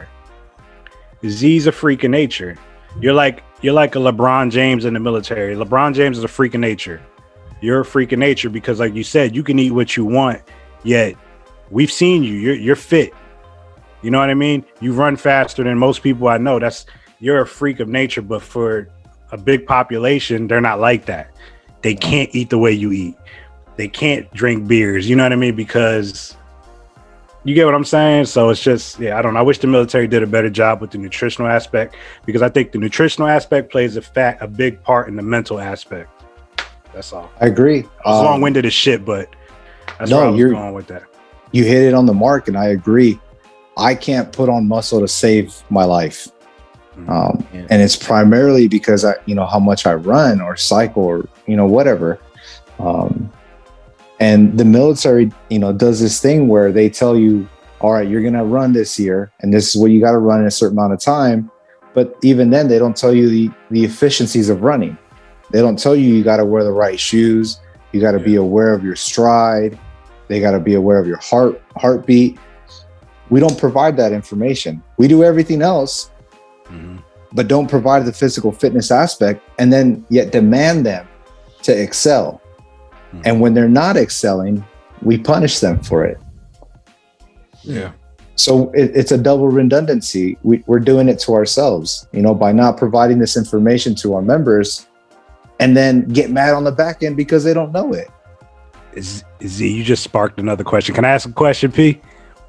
Z's a freak of nature. You're like a LeBron James in the military. LeBron James is a freak of nature. You're a freak of nature because, like you said, you can eat what you want, yet we've seen you. You're fit. You know what I mean? You run faster than most people I know. You're a freak of nature, but for a big population, they're not like that. They can't eat the way you eat. They can't drink beers. You know what I mean? Because you get what I'm saying? So it's just, I don't know. I wish the military did a better job with the nutritional aspect, because I think the nutritional aspect plays a big part in the mental aspect. That's all. I agree. It's long-winded as shit, but that's where I was going with that. You hit it on the mark, and I agree. I can't put on muscle to save my life. And it's primarily because how much I run or cycle or, whatever. And the military, does this thing where they tell you, all right, you're going to run this year and this is what you got to run in a certain amount of time. But even then they don't tell you the efficiencies of running. They don't tell you got to wear the right shoes. You got to be aware of your stride. They got to be aware of your heartbeat. We don't provide that information. We do everything else, but don't provide the physical fitness aspect, and then yet demand them to excel. And when they're not excelling, we punish them for it. Yeah. So it's a double redundancy. We're doing it to ourselves, by not providing this information to our members, and then get mad on the back end because they don't know it. Z, you just sparked another question. Can I ask a question, P?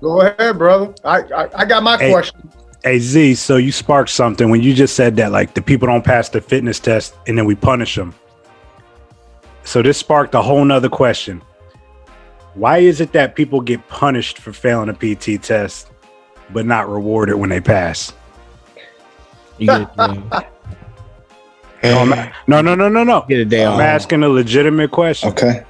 Go ahead, brother. I got my question. Hey, Z, so you sparked something when you just said that, like, the people don't pass the fitness test and then we punish them. So this sparked a whole nother question. Why is it that people get punished for failing a PT test, but not rewarded when they pass? You get No. Get a day I'm off. asking a legitimate question. Okay.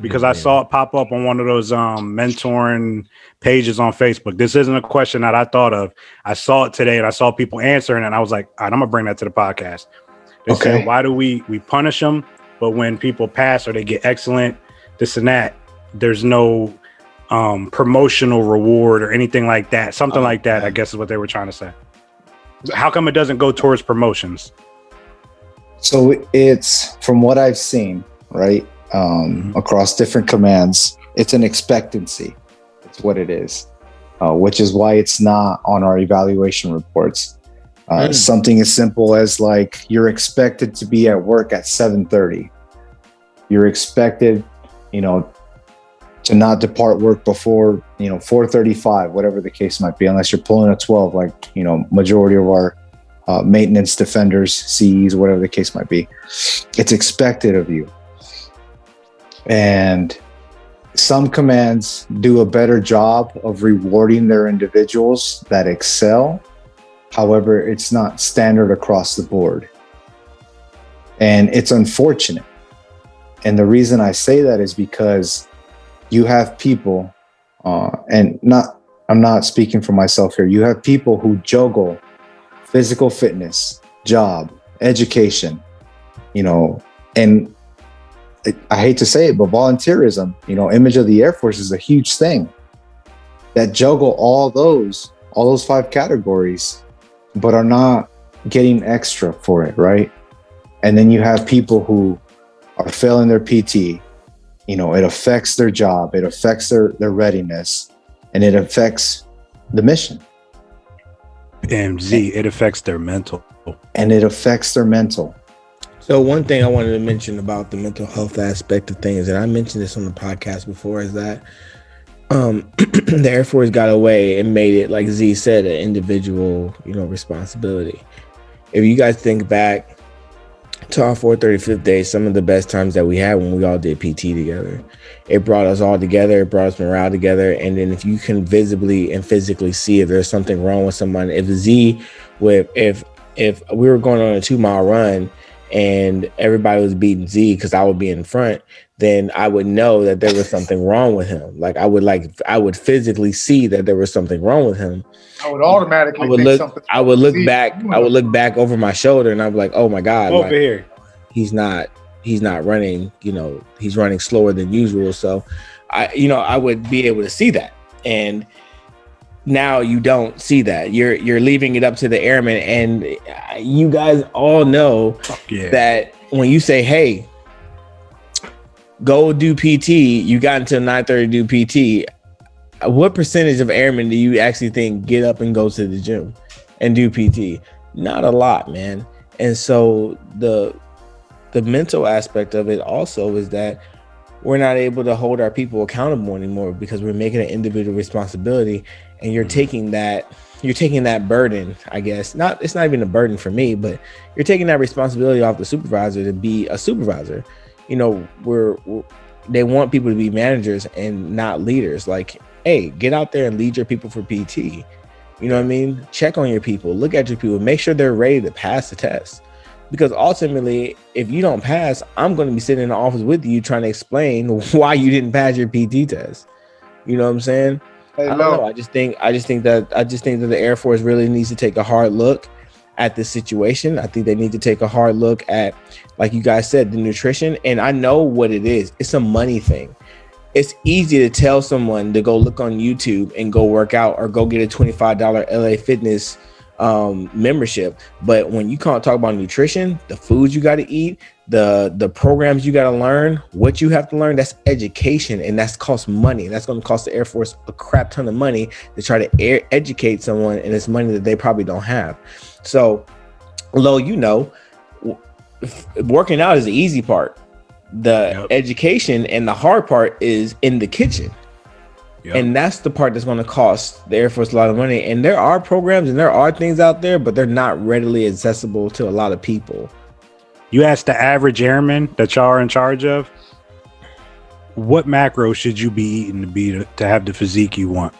Because I saw it pop up on one of those mentoring pages on Facebook. This isn't a question that I thought of. I saw it today and I saw people answering, and I was like, all right, I'm gonna bring that to the podcast. They said, why do we punish them, but when people pass or they get excellent, this and that, there's no promotional reward or anything like that. Something like that, I guess is what they were trying to say. How come it doesn't go towards promotions? So it's, from what I've seen, right? Across different commands, it's an expectancy. It's what it is, which is why it's not on our evaluation reports. Something as simple as, like, you're expected to be at work at 7:30. You're expected, to not depart work before, 4:35, whatever the case might be, unless you're pulling a 12, like, majority of our maintenance defenders, CEs, whatever the case might be. It's expected of you. And some commands do a better job of rewarding their individuals that excel. However, it's not standard across the board. And it's unfortunate. And the reason I say that is because you have people, I'm not speaking for myself here. You have people who juggle physical fitness, job, education, and I hate to say it, but volunteerism, image of the Air Force is a huge thing that juggle all those 5 categories, but are not getting extra for it, right? And then you have people who are failing their PT. It affects their job, it affects their readiness, and it affects the mission. And Z, it affects their mental. And it affects their mental. So one thing I wanted to mention about the mental health aspect of things, and I mentioned this on the podcast before, is that the Air Force got away and made it, like Z said, an individual, responsibility. If you guys think back to our 435th day, some of the best times that we had when we all did PT together, it brought us all together, it brought us morale together. And then if you can visibly and physically see if there's something wrong with someone, if we were going on a 2-mile run and everybody was beating Z because I would be in front, then I would know that there was something wrong with him. Like I would physically see that there was something wrong with him. I would automatically I would look back over my shoulder, and I'd be like, oh my God, over here. He's not running, he's running slower than usual. So I would be able to see that. And now you don't see that. You're leaving it up to the airmen, and you guys all know that when you say, hey, go do PT, you got until 9:30 to do PT. What percentage of airmen do you actually think get up and go to the gym and do PT? Not a lot, man. And so the mental aspect of it also is that we're not able to hold our people accountable anymore because we're making an individual responsibility, and you're taking that burden, I guess. It's not even a burden for me, but you're taking that responsibility off the supervisor to be a supervisor. They want people to be managers and not leaders. Like, hey, get out there and lead your people for PT. You know what I mean? Check on your people, look at your people, make sure they're ready to pass the test. Because ultimately, if you don't pass, I'm going to be sitting in the office with you trying to explain why you didn't pass your PT test. You know what I'm saying? I don't know. I just think that the Air Force really needs to take a hard look at this situation. I think they need to take a hard look at, like you guys said, the nutrition. And I know what it is. It's a money thing. It's easy to tell someone to go look on YouTube and go work out or go get a $25 LA Fitness membership. But when you can't talk about nutrition, the foods you got to eat, the programs you got to learn, what you have to learn, that's education, and that's cost money. That's going to cost the Air Force a crap ton of money to try to educate someone, and it's money that they probably don't have. So, working out is the easy part. The education and the hard part is in the kitchen. And that's the part that's going to cost the Air Force a lot of money. And there are programs and there are things out there, but they're not readily accessible to a lot of people. You ask the average airman that y'all are in charge of, what macro should you be eating to have the physique you want?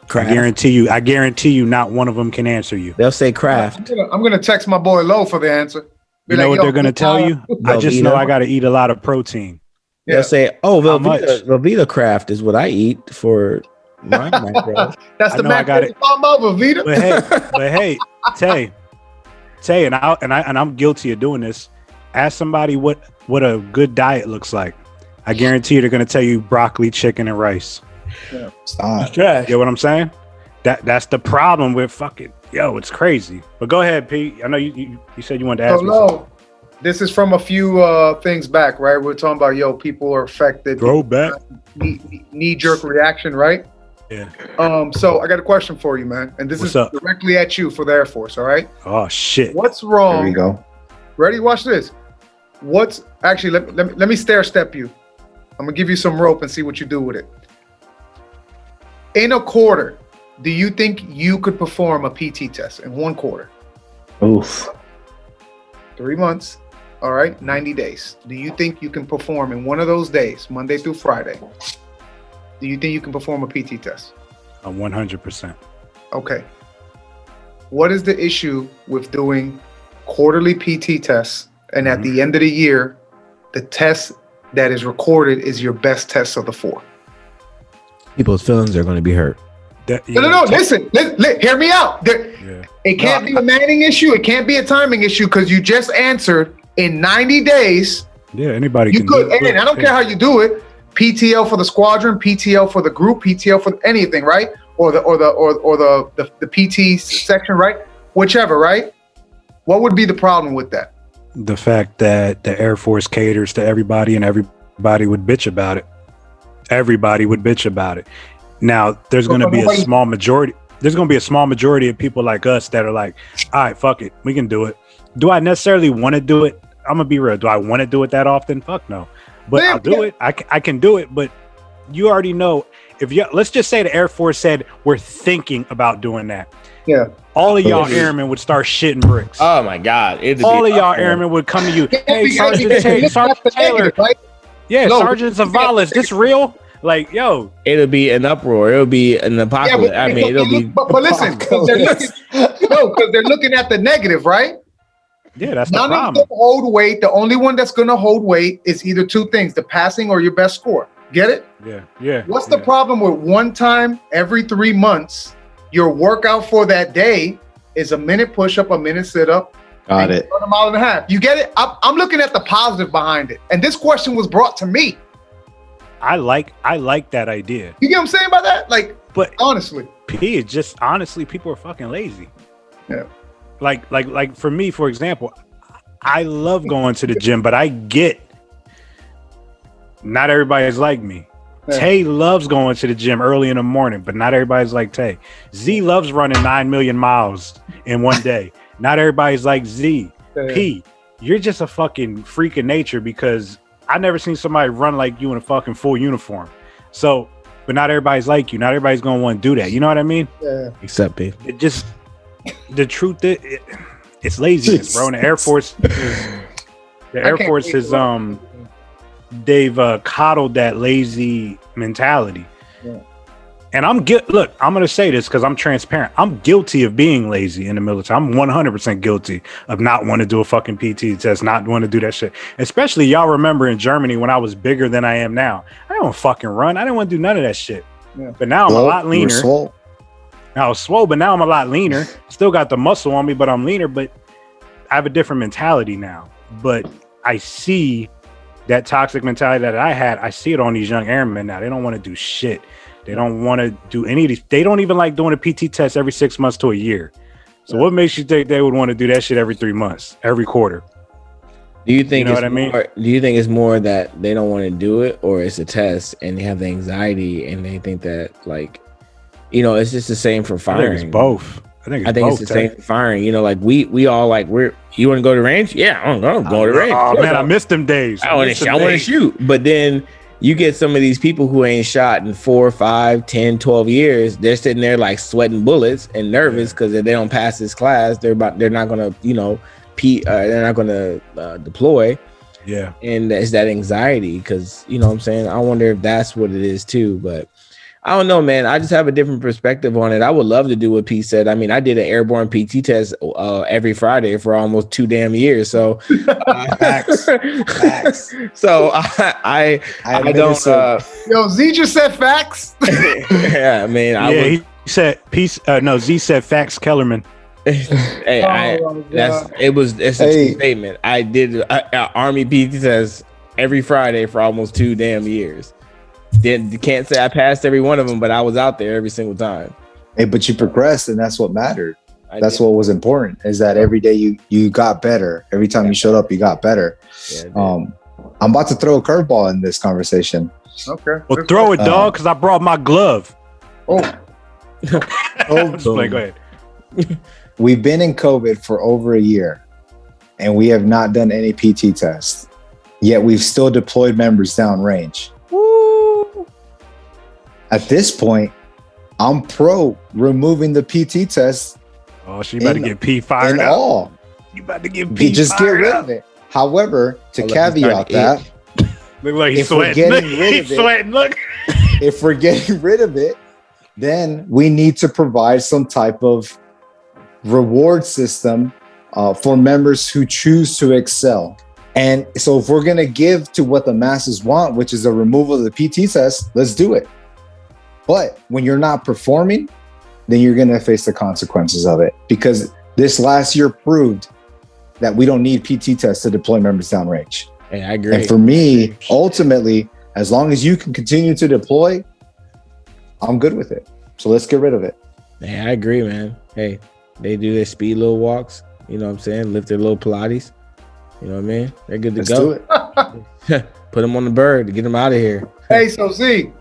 Craft. I guarantee you not one of them can answer you. They'll say craft. I'm gonna text my boy Low for the answer. You know what they're gonna tell you? I just know I got to eat a lot of protein. They'll say, "Oh, Velveeta craft is what I eat for my macro." That's the macro I'm about, Velveeta. But hey, Tay, and I'm guilty of doing this. Ask somebody what a good diet looks like. I guarantee you they're gonna tell you broccoli, chicken, and rice. Yeah, stop. You know what I'm saying? That's the problem with fucking it's crazy. But go ahead, Pete. I know you said you wanted to ask me something. This is from a few things back, right? We're talking about people are affected. Go back. Knee-jerk reaction, right? Yeah. So I got a question for you, man, and this is directly at you for the Air Force. All right. Oh shit. What's wrong? Here we go. Ready? Watch this. What's actually? Let me stair step you. I'm gonna give you some rope and see what you do with it. In a quarter, do you think you could perform a PT test in 1 quarter? Oof. 3 months. All right, 90 days. Do you think you can perform in one of those days, Monday through Friday? Do you think you can perform a PT test? 100%. Okay. What is the issue with doing quarterly PT tests, and at the end of the year, the test that is recorded is your best test of the 4? People's feelings are going to be hurt. No. Listen, hear me out. It can't be a manning issue. It can't be a timing issue because you just answered in 90 days. Yeah, anybody can do it. And I don't care how you do it. PTO for the squadron, PTO for the group, PTO for anything, right? Or the PT section, right? Whichever, right? What would be the problem with that? The fact that the Air Force caters to everybody and everybody would bitch about it. Everybody would bitch about it. Now, there's going to be a small majority. There's going to be a small majority of people like us that are like, all right, fuck it. We can do it. Do I necessarily want to do it? I'm going to be real. Do I want to do it that often? Fuck no. But I'll do it. I can do it. But you already know, let's just say the Air Force said we're thinking about doing that. Yeah. All of y'all airmen would start shitting bricks. Oh my God. All of y'all airmen would come to you. Hey, Sergeant Taylor. Right? Yeah, no, Sergeant Zavala, is this real? Like, yo, it'll be an uproar. It'll be an apocalypse. Yeah, it'll be. But listen, because they're looking at the negative, right? Yeah, that's the None of problem. them hold weight. The only one that's going to hold weight is either two things: the passing or your best score. Get it? Yeah. What's the problem with one time every 3 months? Your workout for that day is a minute push up, a minute sit up. Got it. A mile and a half. You get it? I'm looking at the positive behind it. And this question was brought to me. I like that idea. You get what I'm saying by that? Like, But honestly. P, it's just honestly, people are fucking lazy. Yeah. Like for me, for example, I love going to the gym, but I get not everybody's like me. Yeah. Tay loves going to the gym early in the morning, but not everybody's like Tay. Z loves running 9 million miles in one day. Not everybody's like Z. Yeah. P, you're just a fucking freak of nature because I never seen somebody run like you in a fucking full uniform. So, but not everybody's like you. Not everybody's gonna want to do that. You know what I mean? Yeah. Except P. It just the truth is it's laziness, bro. And the Air Force is they've coddled that lazy mentality. Yeah. And look, I'm gonna say this because I'm transparent. I'm guilty of being lazy in the military. I'm 100% guilty of not wanting to do a fucking PT test, not want to do that shit. Especially y'all remember in Germany when I was bigger than I am now. I didn't want to fucking run. I didn't want to do none of that shit. Yeah. But now I'm a lot leaner. I was swole, but now I'm a lot leaner. Still got the muscle on me, but I'm leaner. But I have a different mentality now. But I see that toxic mentality that I had. I see it on these young airmen now. They don't want to do shit. They don't want to do any of these. They don't even like doing a PT test every 6 months to a year. So what makes you think they would want to do that shit every 3 months, every quarter? Do you think You know what I mean? Do you think it's more that they don't want to do it, or it's a test and they have the anxiety and they think that, like, you know, it's just the same for I firing? think it's both. I think it's the same for firing. You know, like we all like you want to go to the range? Yeah, I'm going to go to the range. Oh man, I missed them days. I want to shoot. But then you get some of these people who ain't shot in 4, 5, 10, 12 years. They're sitting there like sweating bullets and nervous because if they don't pass this class, they're not going to, you know, they're not going to deploy. Yeah. And it's that anxiety because, you know what I'm saying? I wonder if that's what it is too. But I don't know, man. I just have a different perspective on it. I would love to do what Pete said. I mean, I did an airborne PT test every Friday for almost 2 damn years. So, Facts. So I don't. Yo, Z just said facts. Yeah, I mean, he said peace. No, Z said facts. Kellerman. Hey, it's a true statement. I did a Army PT test every Friday for almost 2 damn years. Can't say I passed every one of them, but I was out there every single time. Hey, but you progressed, and that's what mattered. That's what was important, is that every day you got better. Every time you showed up, you got better. I'm about to throw a curveball in this conversation. Okay. Well, throw it, dog, because I brought my glove. Oh. Go ahead. We've been in COVID for over a year, and we have not done any PT tests. Yet we've still deployed members downrange. At this point, I'm pro removing the PT test. Oh, she about to get P fired up. All. You about to get P just fired get rid up. of it. However, to caveat that, look like he's if we're sweating. getting rid of He's sweating. Look. If we're getting rid of it, then we need to provide some type of reward system for members who choose to excel. And so if we're going to give to what the masses want, which is a removal of the PT test, let's do it. But when you're not performing, then you're going to face the consequences of it, because this last year proved that we don't need PT tests to deploy members downrange. Hey, I agree. And for me, ultimately, as long as you can continue to deploy, I'm good with it. So let's get rid of it. Hey, I agree, man. Hey, they do their speed little walks. You know what I'm saying? Lift their little Pilates. You know what I mean? They're good to Let's go. do it. Put them on the bird to get them out of here. Hey, so Z.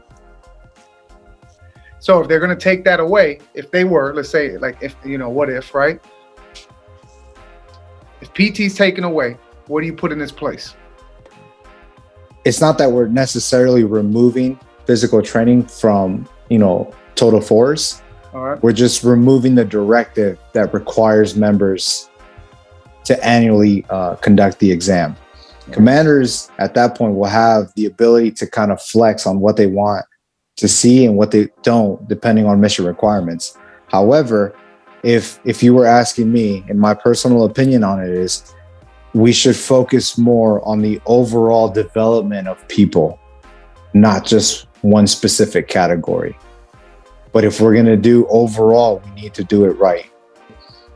So if they're going to take that away, if they were, let's say, like, if, you know, what if, right? If PT's taken away, what do you put in its place? It's not that we're necessarily removing physical training from, you know, total force. All right. We're just removing the directive that requires members to annually conduct the exam. Commanders at that point will have the ability to kind of flex on what they want to see and what they don't, depending on mission requirements. However, if you were asking me, and my personal opinion on it is, we should focus more on the overall development of people, not just one specific category. But if we're going to do overall, we need to do it right,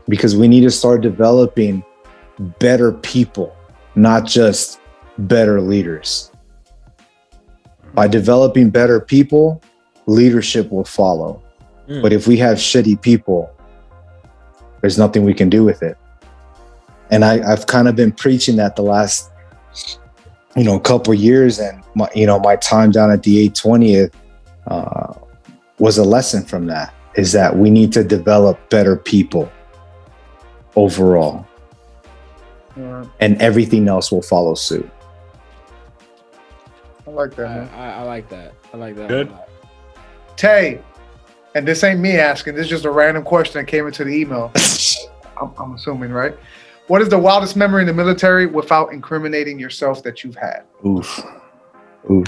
because we need to start developing better people, not just better leaders. By developing better people, leadership will follow. But if we have shitty people, there's nothing we can do with it. And I've kind of been preaching that the last, couple years, and my time down at the 820th was a lesson from that, is that we need to develop better people overall, and everything else will follow suit. I like that, man. I like that. I like that. Good. Tay, and this ain't me asking, this is just a random question that came into the email. I'm assuming, right? What is the wildest memory in the military without incriminating yourself that you've had? Oof. You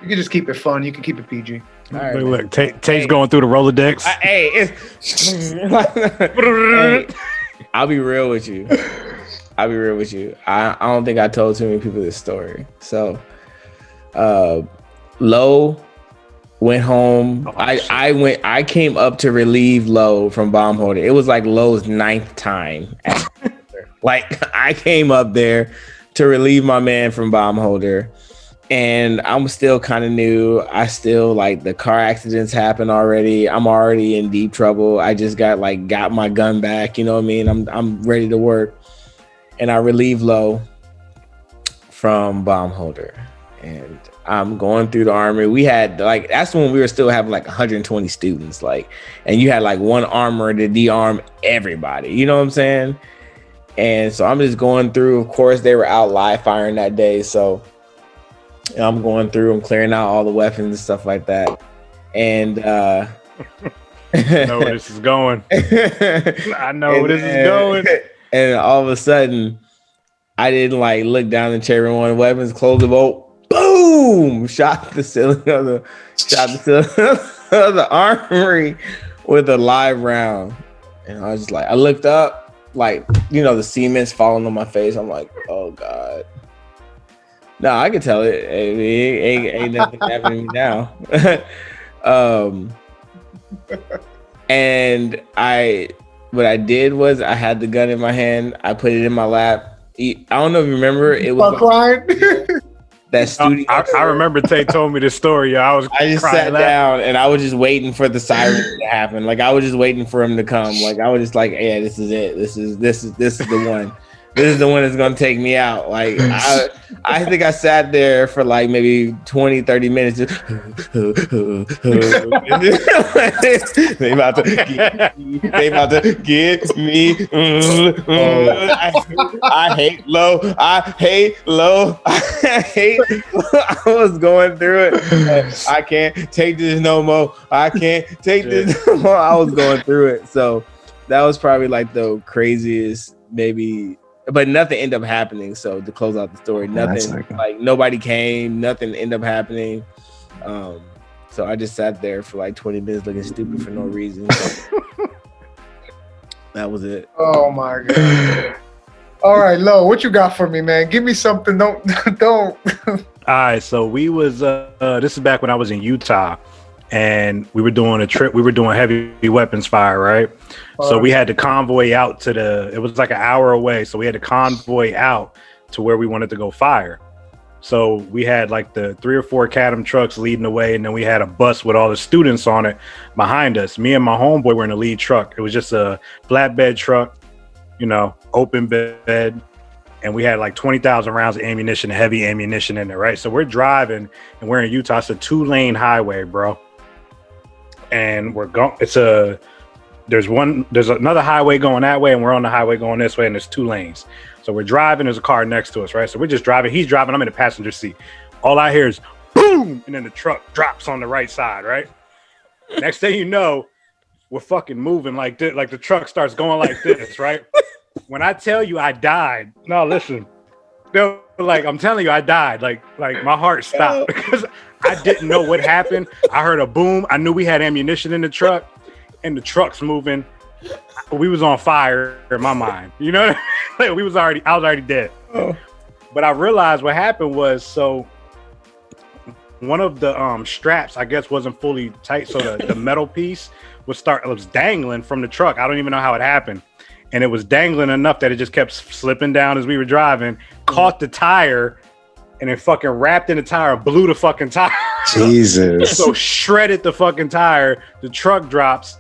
can just keep it fun. You can keep it PG. All right, Look, Tay's going through the Rolodex. Hey, I'll be real with you. I don't think I told too many people this story. So, Low went home. I came up to relieve Low from bomb holding. It was like Low's 9th time. Like, I came up there to relieve my man from bomb holder, and I'm still kind of new. I still, like, the car accidents happen already. I'm already in deep trouble. I just got my gun back. You know what I mean? I'm ready to work, and I relieve Low from bomb holder. And I'm going through the armory. We had that's when we were still having 120 students, and you had one armor to de-arm everybody. You know what I'm saying? And so I'm just going through. Of course, they were out live firing that day, so I'm going through and clearing out all the weapons and stuff like that. And I know where this is going. I know where this is going. And all of a sudden, I didn't look down and check one of the weapons, close the bolt, boom, shot the ceiling of the armory with a live round. And I was just I looked up, the cement's falling on my face. I'm like, oh God. No, I can tell it. Ain't nothing happening to me now. And what I did was I had the gun in my hand. I put it in my lap. I don't know if you remember. It was that studio. I remember Tay told me this story. I just sat down and I was just waiting for the siren to happen. I was just waiting for him to come. I was just yeah, this is it. This is the one. This is the one that's going to take me out. I think I sat there for maybe 20, 30 minutes. Just they about to get me. I hate Low. I was going through it. I can't take this no more. I can't take this no more. I was going through it. So that was probably the craziest, maybe. But nothing ended up happening. So to close out the story, nothing nobody came, nothing ended up happening. So I just sat there for 20 minutes looking stupid for no reason. That was it. Oh my God. All right, Lo, what you got for me, man? Give me something. Don't. All right, so we was this is back when I was in Utah, and we were doing a trip. We were doing heavy weapons fire, right? So we had to convoy out to it was an hour away. So we had to convoy out to where we wanted to go fire. So we had the 3 or 4 Cadam trucks leading the way. And then we had a bus with all the students on it behind us. Me and my homeboy were in the lead truck. It was just a flatbed truck, open bed. And we had 20,000 rounds of ammunition, heavy ammunition in there, right? So we're driving and we're in Utah. It's a 2-lane highway, bro. And we're going, there's another highway going that way, and we're on the highway going this way, and there's 2 lanes. So we're driving, there's a car next to us, right? So we're just driving, he's driving, I'm in the passenger seat. All I hear is boom, and then the truck drops on the right side, right? Next thing you know, we're fucking moving like this, the truck starts going like this, right? When I tell you I died, no, listen, I'm telling you I died, my heart stopped because I didn't know what happened. I heard a boom, I knew we had ammunition in the truck. And the truck's moving. we was on fire in my mind. You know what I mean? Like, I was already dead. Oh. But I realized what happened was, so one of the straps, I guess, wasn't fully tight. So the metal piece was dangling from the truck. I don't even know how it happened. And it was dangling enough that it just kept slipping down as we were driving, caught the tire, and it fucking wrapped in the tire, blew the fucking tire. Jesus. So shredded the fucking tire. The truck drops,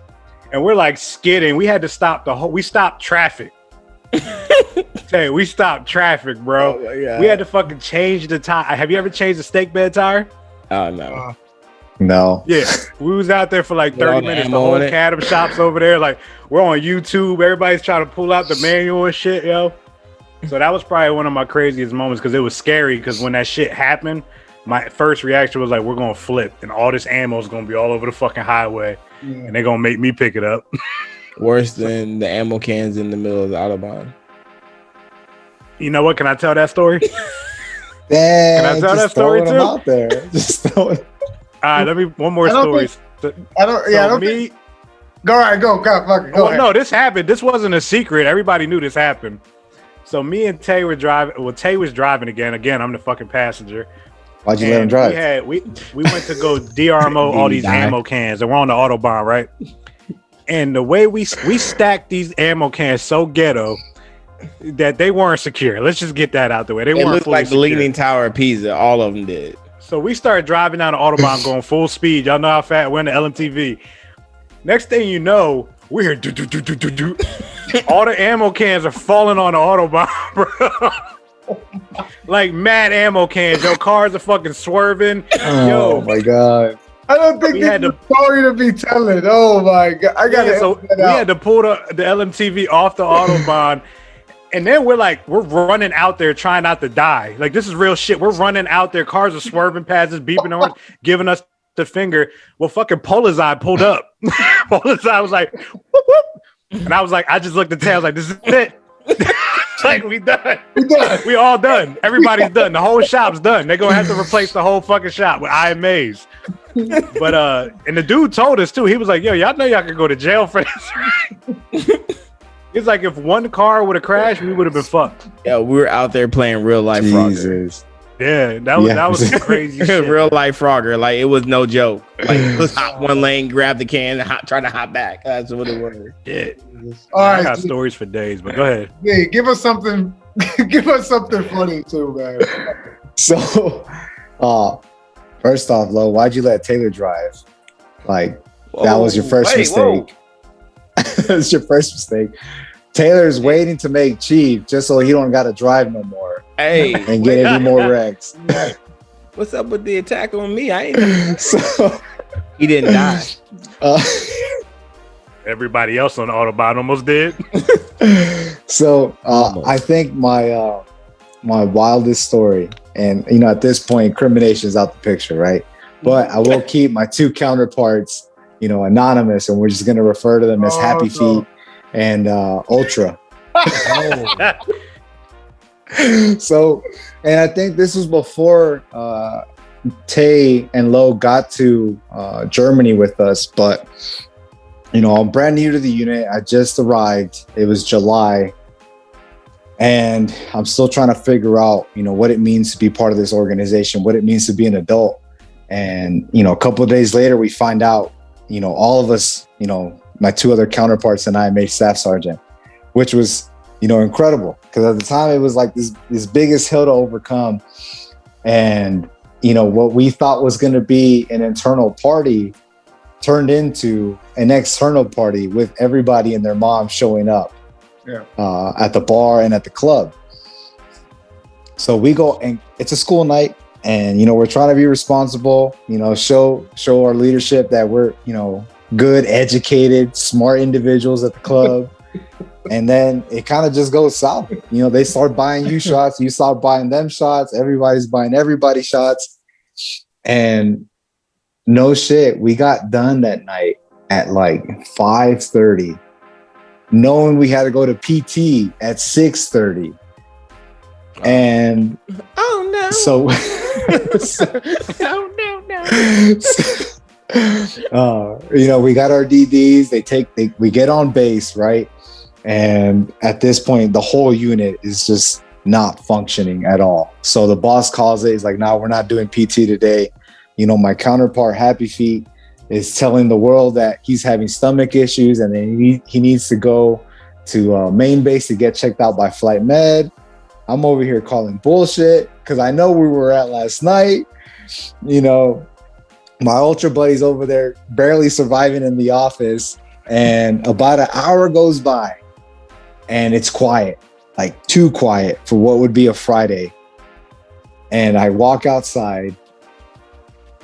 and we're like skidding. We had to stop we stopped traffic. Hey, we stopped traffic, bro. Oh, we had to fucking change the tire. Have you ever changed a stake bed tire? Oh no. No. Yeah, we was out there for like 30 minutes. The whole Cadam shop's over there. Like, we're on YouTube. Everybody's trying to pull out the manual and shit, yo. So that was probably one of my craziest moments because it was scary. Because when that shit happened, my first reaction was like, we're gonna flip, and all this ammo is gonna be all over the fucking highway, and they're gonna make me pick it up. Worse than the ammo cans in the middle of the Autobahn. You know what? Can I tell that story? Dang, Can I tell that story too? Out there. Just throw it. All right, let me one more story. I don't think. Go ahead, go ahead. No, this happened. This wasn't a secret. Everybody knew this happened. So me and Tay were driving. Well, Tay was driving again. Again, I'm the fucking passenger. Why'd you let him drive? We went to go DRMO all these ammo cans, and we're on the Autobahn, right? And the way we stacked these ammo cans so ghetto that they weren't secure. Let's just get that out the way. They weren't looked fully like the secure. Leaning Tower of Pisa. All of them did. So we started driving down the Autobahn going full speed. Y'all know how fast we're in the LMTV. Next thing you know, we're here. All the ammo cans are falling on the Autobahn, bro. Like mad ammo cans. Your cars are fucking swerving. Oh my god. I don't think this is a story to be telling. Oh my god. I gotta we had to pull the LMTV off the Autobahn. And then we're running out there trying not to die. Like, this is real shit. We're running out there. Cars are swerving past us, beeping horns, giving us the finger. Well, fucking Polizei pulled up. Polizei was like, whoop, whoop. And I was like, I just looked at Tay. I was like, this is it. Like, we done. We all done. Everybody's done. The whole shop's done. They're going to have to replace the whole fucking shop with IMAs. But, and the dude told us, too. He was like, yo, y'all know y'all could go to jail for this, right? It's like if one car would have crashed, we would have been fucked. Yeah, we were out there playing real life Frogger. Yeah, that was crazy shit. Real life Frogger. Like, it was no joke. Like, let's hop one lane, grab the can, and try to hop back. That's what it was. Yeah. All right, I got stories for days, but go ahead. Yeah, give us something. Give us something funny too, man. So, first off, Lo, why'd you let Taylor drive? Like, that was your first mistake. That was your first mistake. Taylor's waiting to make Chief just so he don't got to drive no more. Hey, and get any more wrecks. What's up with the attack on me? I ain't. So he didn't die. Everybody else on the Autobahn almost did. So I think my wildest story, and at this point, incrimination is out the picture, right? But I will keep my two counterparts, anonymous, and we're just gonna refer to them as Happy Feet and Ultra. So, and I think this was before Tay and Lo got to Germany with us, but I'm brand new to the unit. I just arrived. It was July, and I'm still trying to figure out, what it means to be part of this organization, what it means to be an adult. And a couple of days later, we find out, all of us, my two other counterparts and I made staff sergeant, which was incredible, because at the time it was like this biggest hill to overcome. And what we thought was going to be an internal party turned into an external party with everybody and their mom showing up at the bar and at the club. So we go, and it's a school night, and we're trying to be responsible, show our leadership that we're good, educated, smart individuals at the club. And then it kind of just goes south. They start buying you shots, you start buying them shots, everybody's buying everybody shots. And no shit, we got done that night at like 5:30, knowing we had to go to PT at 6:30. And oh no. So no. We got our DDs. We get on base, right? And at this point, the whole unit is just not functioning at all. So the boss calls it. He's like, "No, we're not doing PT today." My counterpart, Happy Feet, is telling the world that he's having stomach issues and then he needs to go to main base to get checked out by Flight Med. I'm over here calling bullshit because I know we were at last night. My ultra buddy's over there barely surviving in the office, and about an hour goes by and it's quiet, like too quiet for what would be a Friday. And I walk outside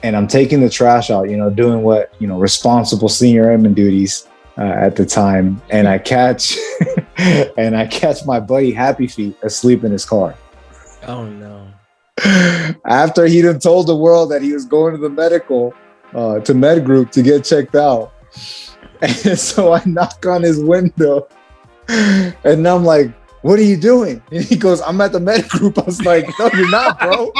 and I'm taking the trash out, doing what, responsible senior airman duties at the time. And I catch my buddy Happy Feet asleep in his car. Oh no. After he done told the world that he was going to the medical, to med group to get checked out. And so I knock on his window and I'm like, "What are you doing?" And he goes, "I'm at the med group." I was like, "No, you're not, bro."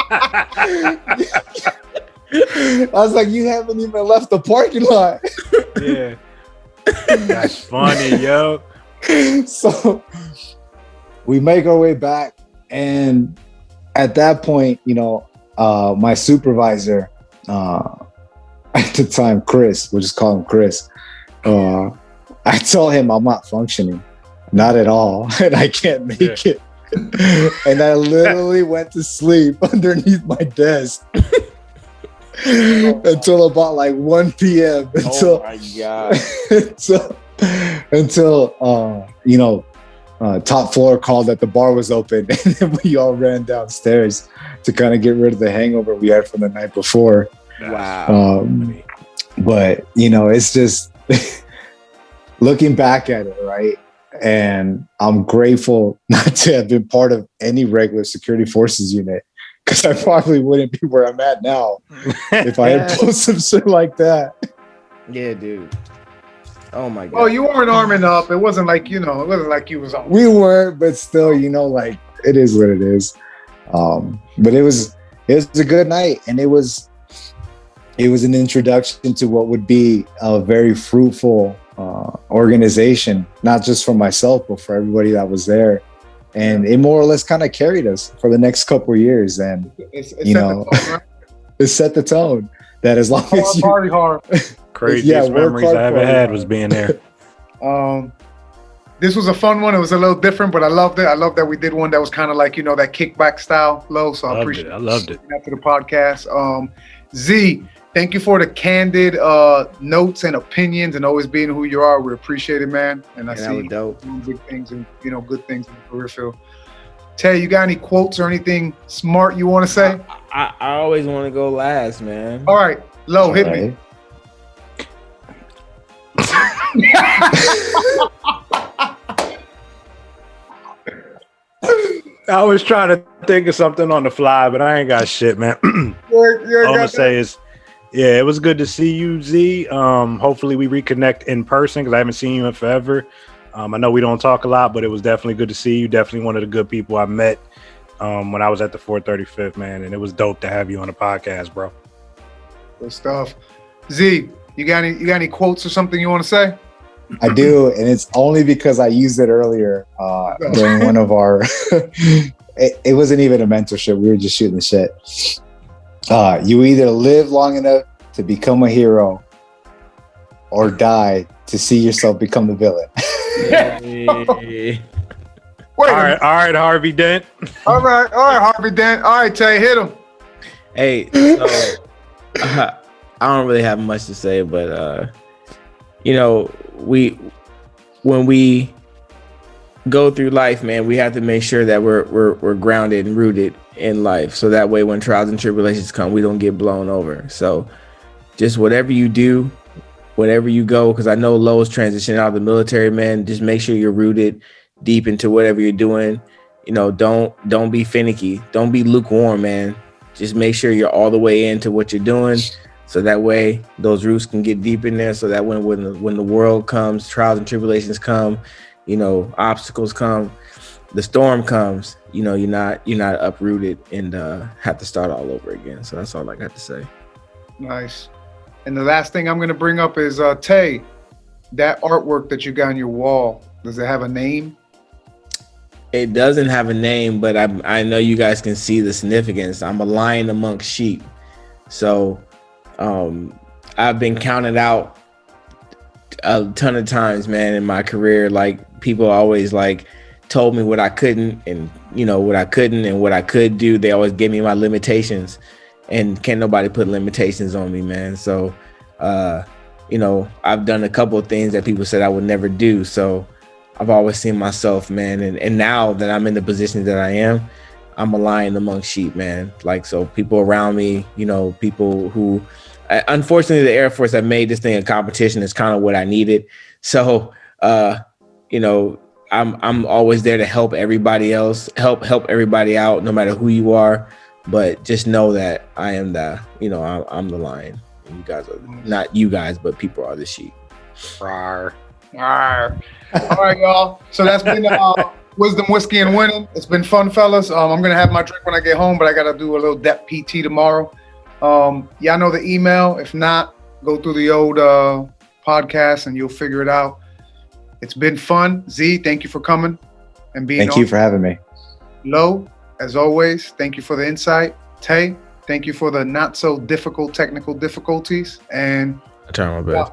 I was like, "You haven't even left the parking lot." Yeah. That's funny, yo. So we make our way back, and at that point, my supervisor at the time, Chris, we'll just call him Chris. I told him I'm not functioning, not at all, and I can't make it. And I literally went to sleep underneath my desk until about like 1 p.m. Oh my God. until top floor called that the bar was open, and then we all ran downstairs to kind of get rid of the hangover we had from the night before. Wow. But it's just looking back at it, right? And I'm grateful not to have been part of any regular security forces unit, because I probably wouldn't be where I'm at now if I had pulled some shit like that. Yeah, dude. Oh my God. Well, you weren't arming up. It wasn't like, it wasn't like you was on. We weren't, but still, like, it is what it is. But it was a good night, and it was an introduction to what would be a very fruitful organization, not just for myself, but for everybody that was there. And it more or less kind of carried us for the next couple of years. And, it set the tone, right? It set the tone that as long as you... Party hard. Craziest memories I ever had was being there. This was a fun one. It was a little different, but I loved it. I love that we did one that was kind of like, that kickback style, Low. So I appreciate it. I loved it. After the podcast. Z, thank you for the candid notes and opinions and always being who you are. We appreciate it, man. And I see dope. Big things and good things in the career field. Tay, you got any quotes or anything smart you want to say? I always want to go last, man. All right, Low, hit me. I was trying to think of something on the fly, but I ain't got shit, man. All I'm gonna say is, yeah, it was good to see you, Z. Hopefully we reconnect in person, because I haven't seen you in forever. I know we don't talk a lot, but it was definitely good to see you. Definitely one of the good people I met when I was at the 435th, man, and it was dope to have you on the podcast, bro. Good stuff. Z, you got any quotes or something you want to say? I do, and it's only because I used it earlier during one of our. It wasn't even a mentorship; we were just shooting the shit. You either live long enough to become a hero, or die to see yourself become the villain. Hey. All right, Harvey Dent. All right, Harvey Dent. All right, Tay, hit him. Hey, so I don't really have much to say, but when we go through life, man, we have to make sure that we're grounded and rooted in life, so that way when trials and tribulations come, we don't get blown over. So just whatever you do, wherever you go, because I know Lowe's transitioning out of the military, man, just make sure you're rooted deep into whatever you're doing. Don't be finicky, don't be lukewarm, man. Just make sure you're all the way into what you're doing, so that way those roots can get deep in there, so that when the world comes, trials and tribulations come, obstacles come, the storm comes, you're not uprooted and have to start all over again. So that's all I got to say. Nice. And the last thing I'm going to bring up is Tay, that artwork that you got on your wall, does it have a name? It doesn't have a name, but I know you guys can see the significance. I'm a lion amongst sheep. So I've been counted out a ton of times, man, in my career. Like, people always like told me what I couldn't, and what I couldn't and what I could do. They always gave me my limitations, and can't nobody put limitations on me, man. So I've done a couple of things that people said I would never do. So I've always seen myself, man, and now that I'm in the position that I am, I'm a lion amongst sheep, man. Like, so people around me, people who, unfortunately, the Air Force have made this thing a competition. Is kind of what I needed. So, I'm always there to help everybody else, help everybody out, no matter who you are. But just know that I am I'm the lion. And you guys are not you guys, but people are the sheep. Rawr. All right, y'all. So that's been Wisdom, Whiskey, and Winning. It's been fun, fellas. I'm going to have my drink when I get home, but I got to do a little depth PT tomorrow. Y'all know the email. If not, go through the old podcast and you'll figure it out. It's been fun. Z, thank you for coming and being Thank you for having me. Lo, as always, thank you for the insight. Tay, thank you for the not so difficult technical difficulties. And I try my best.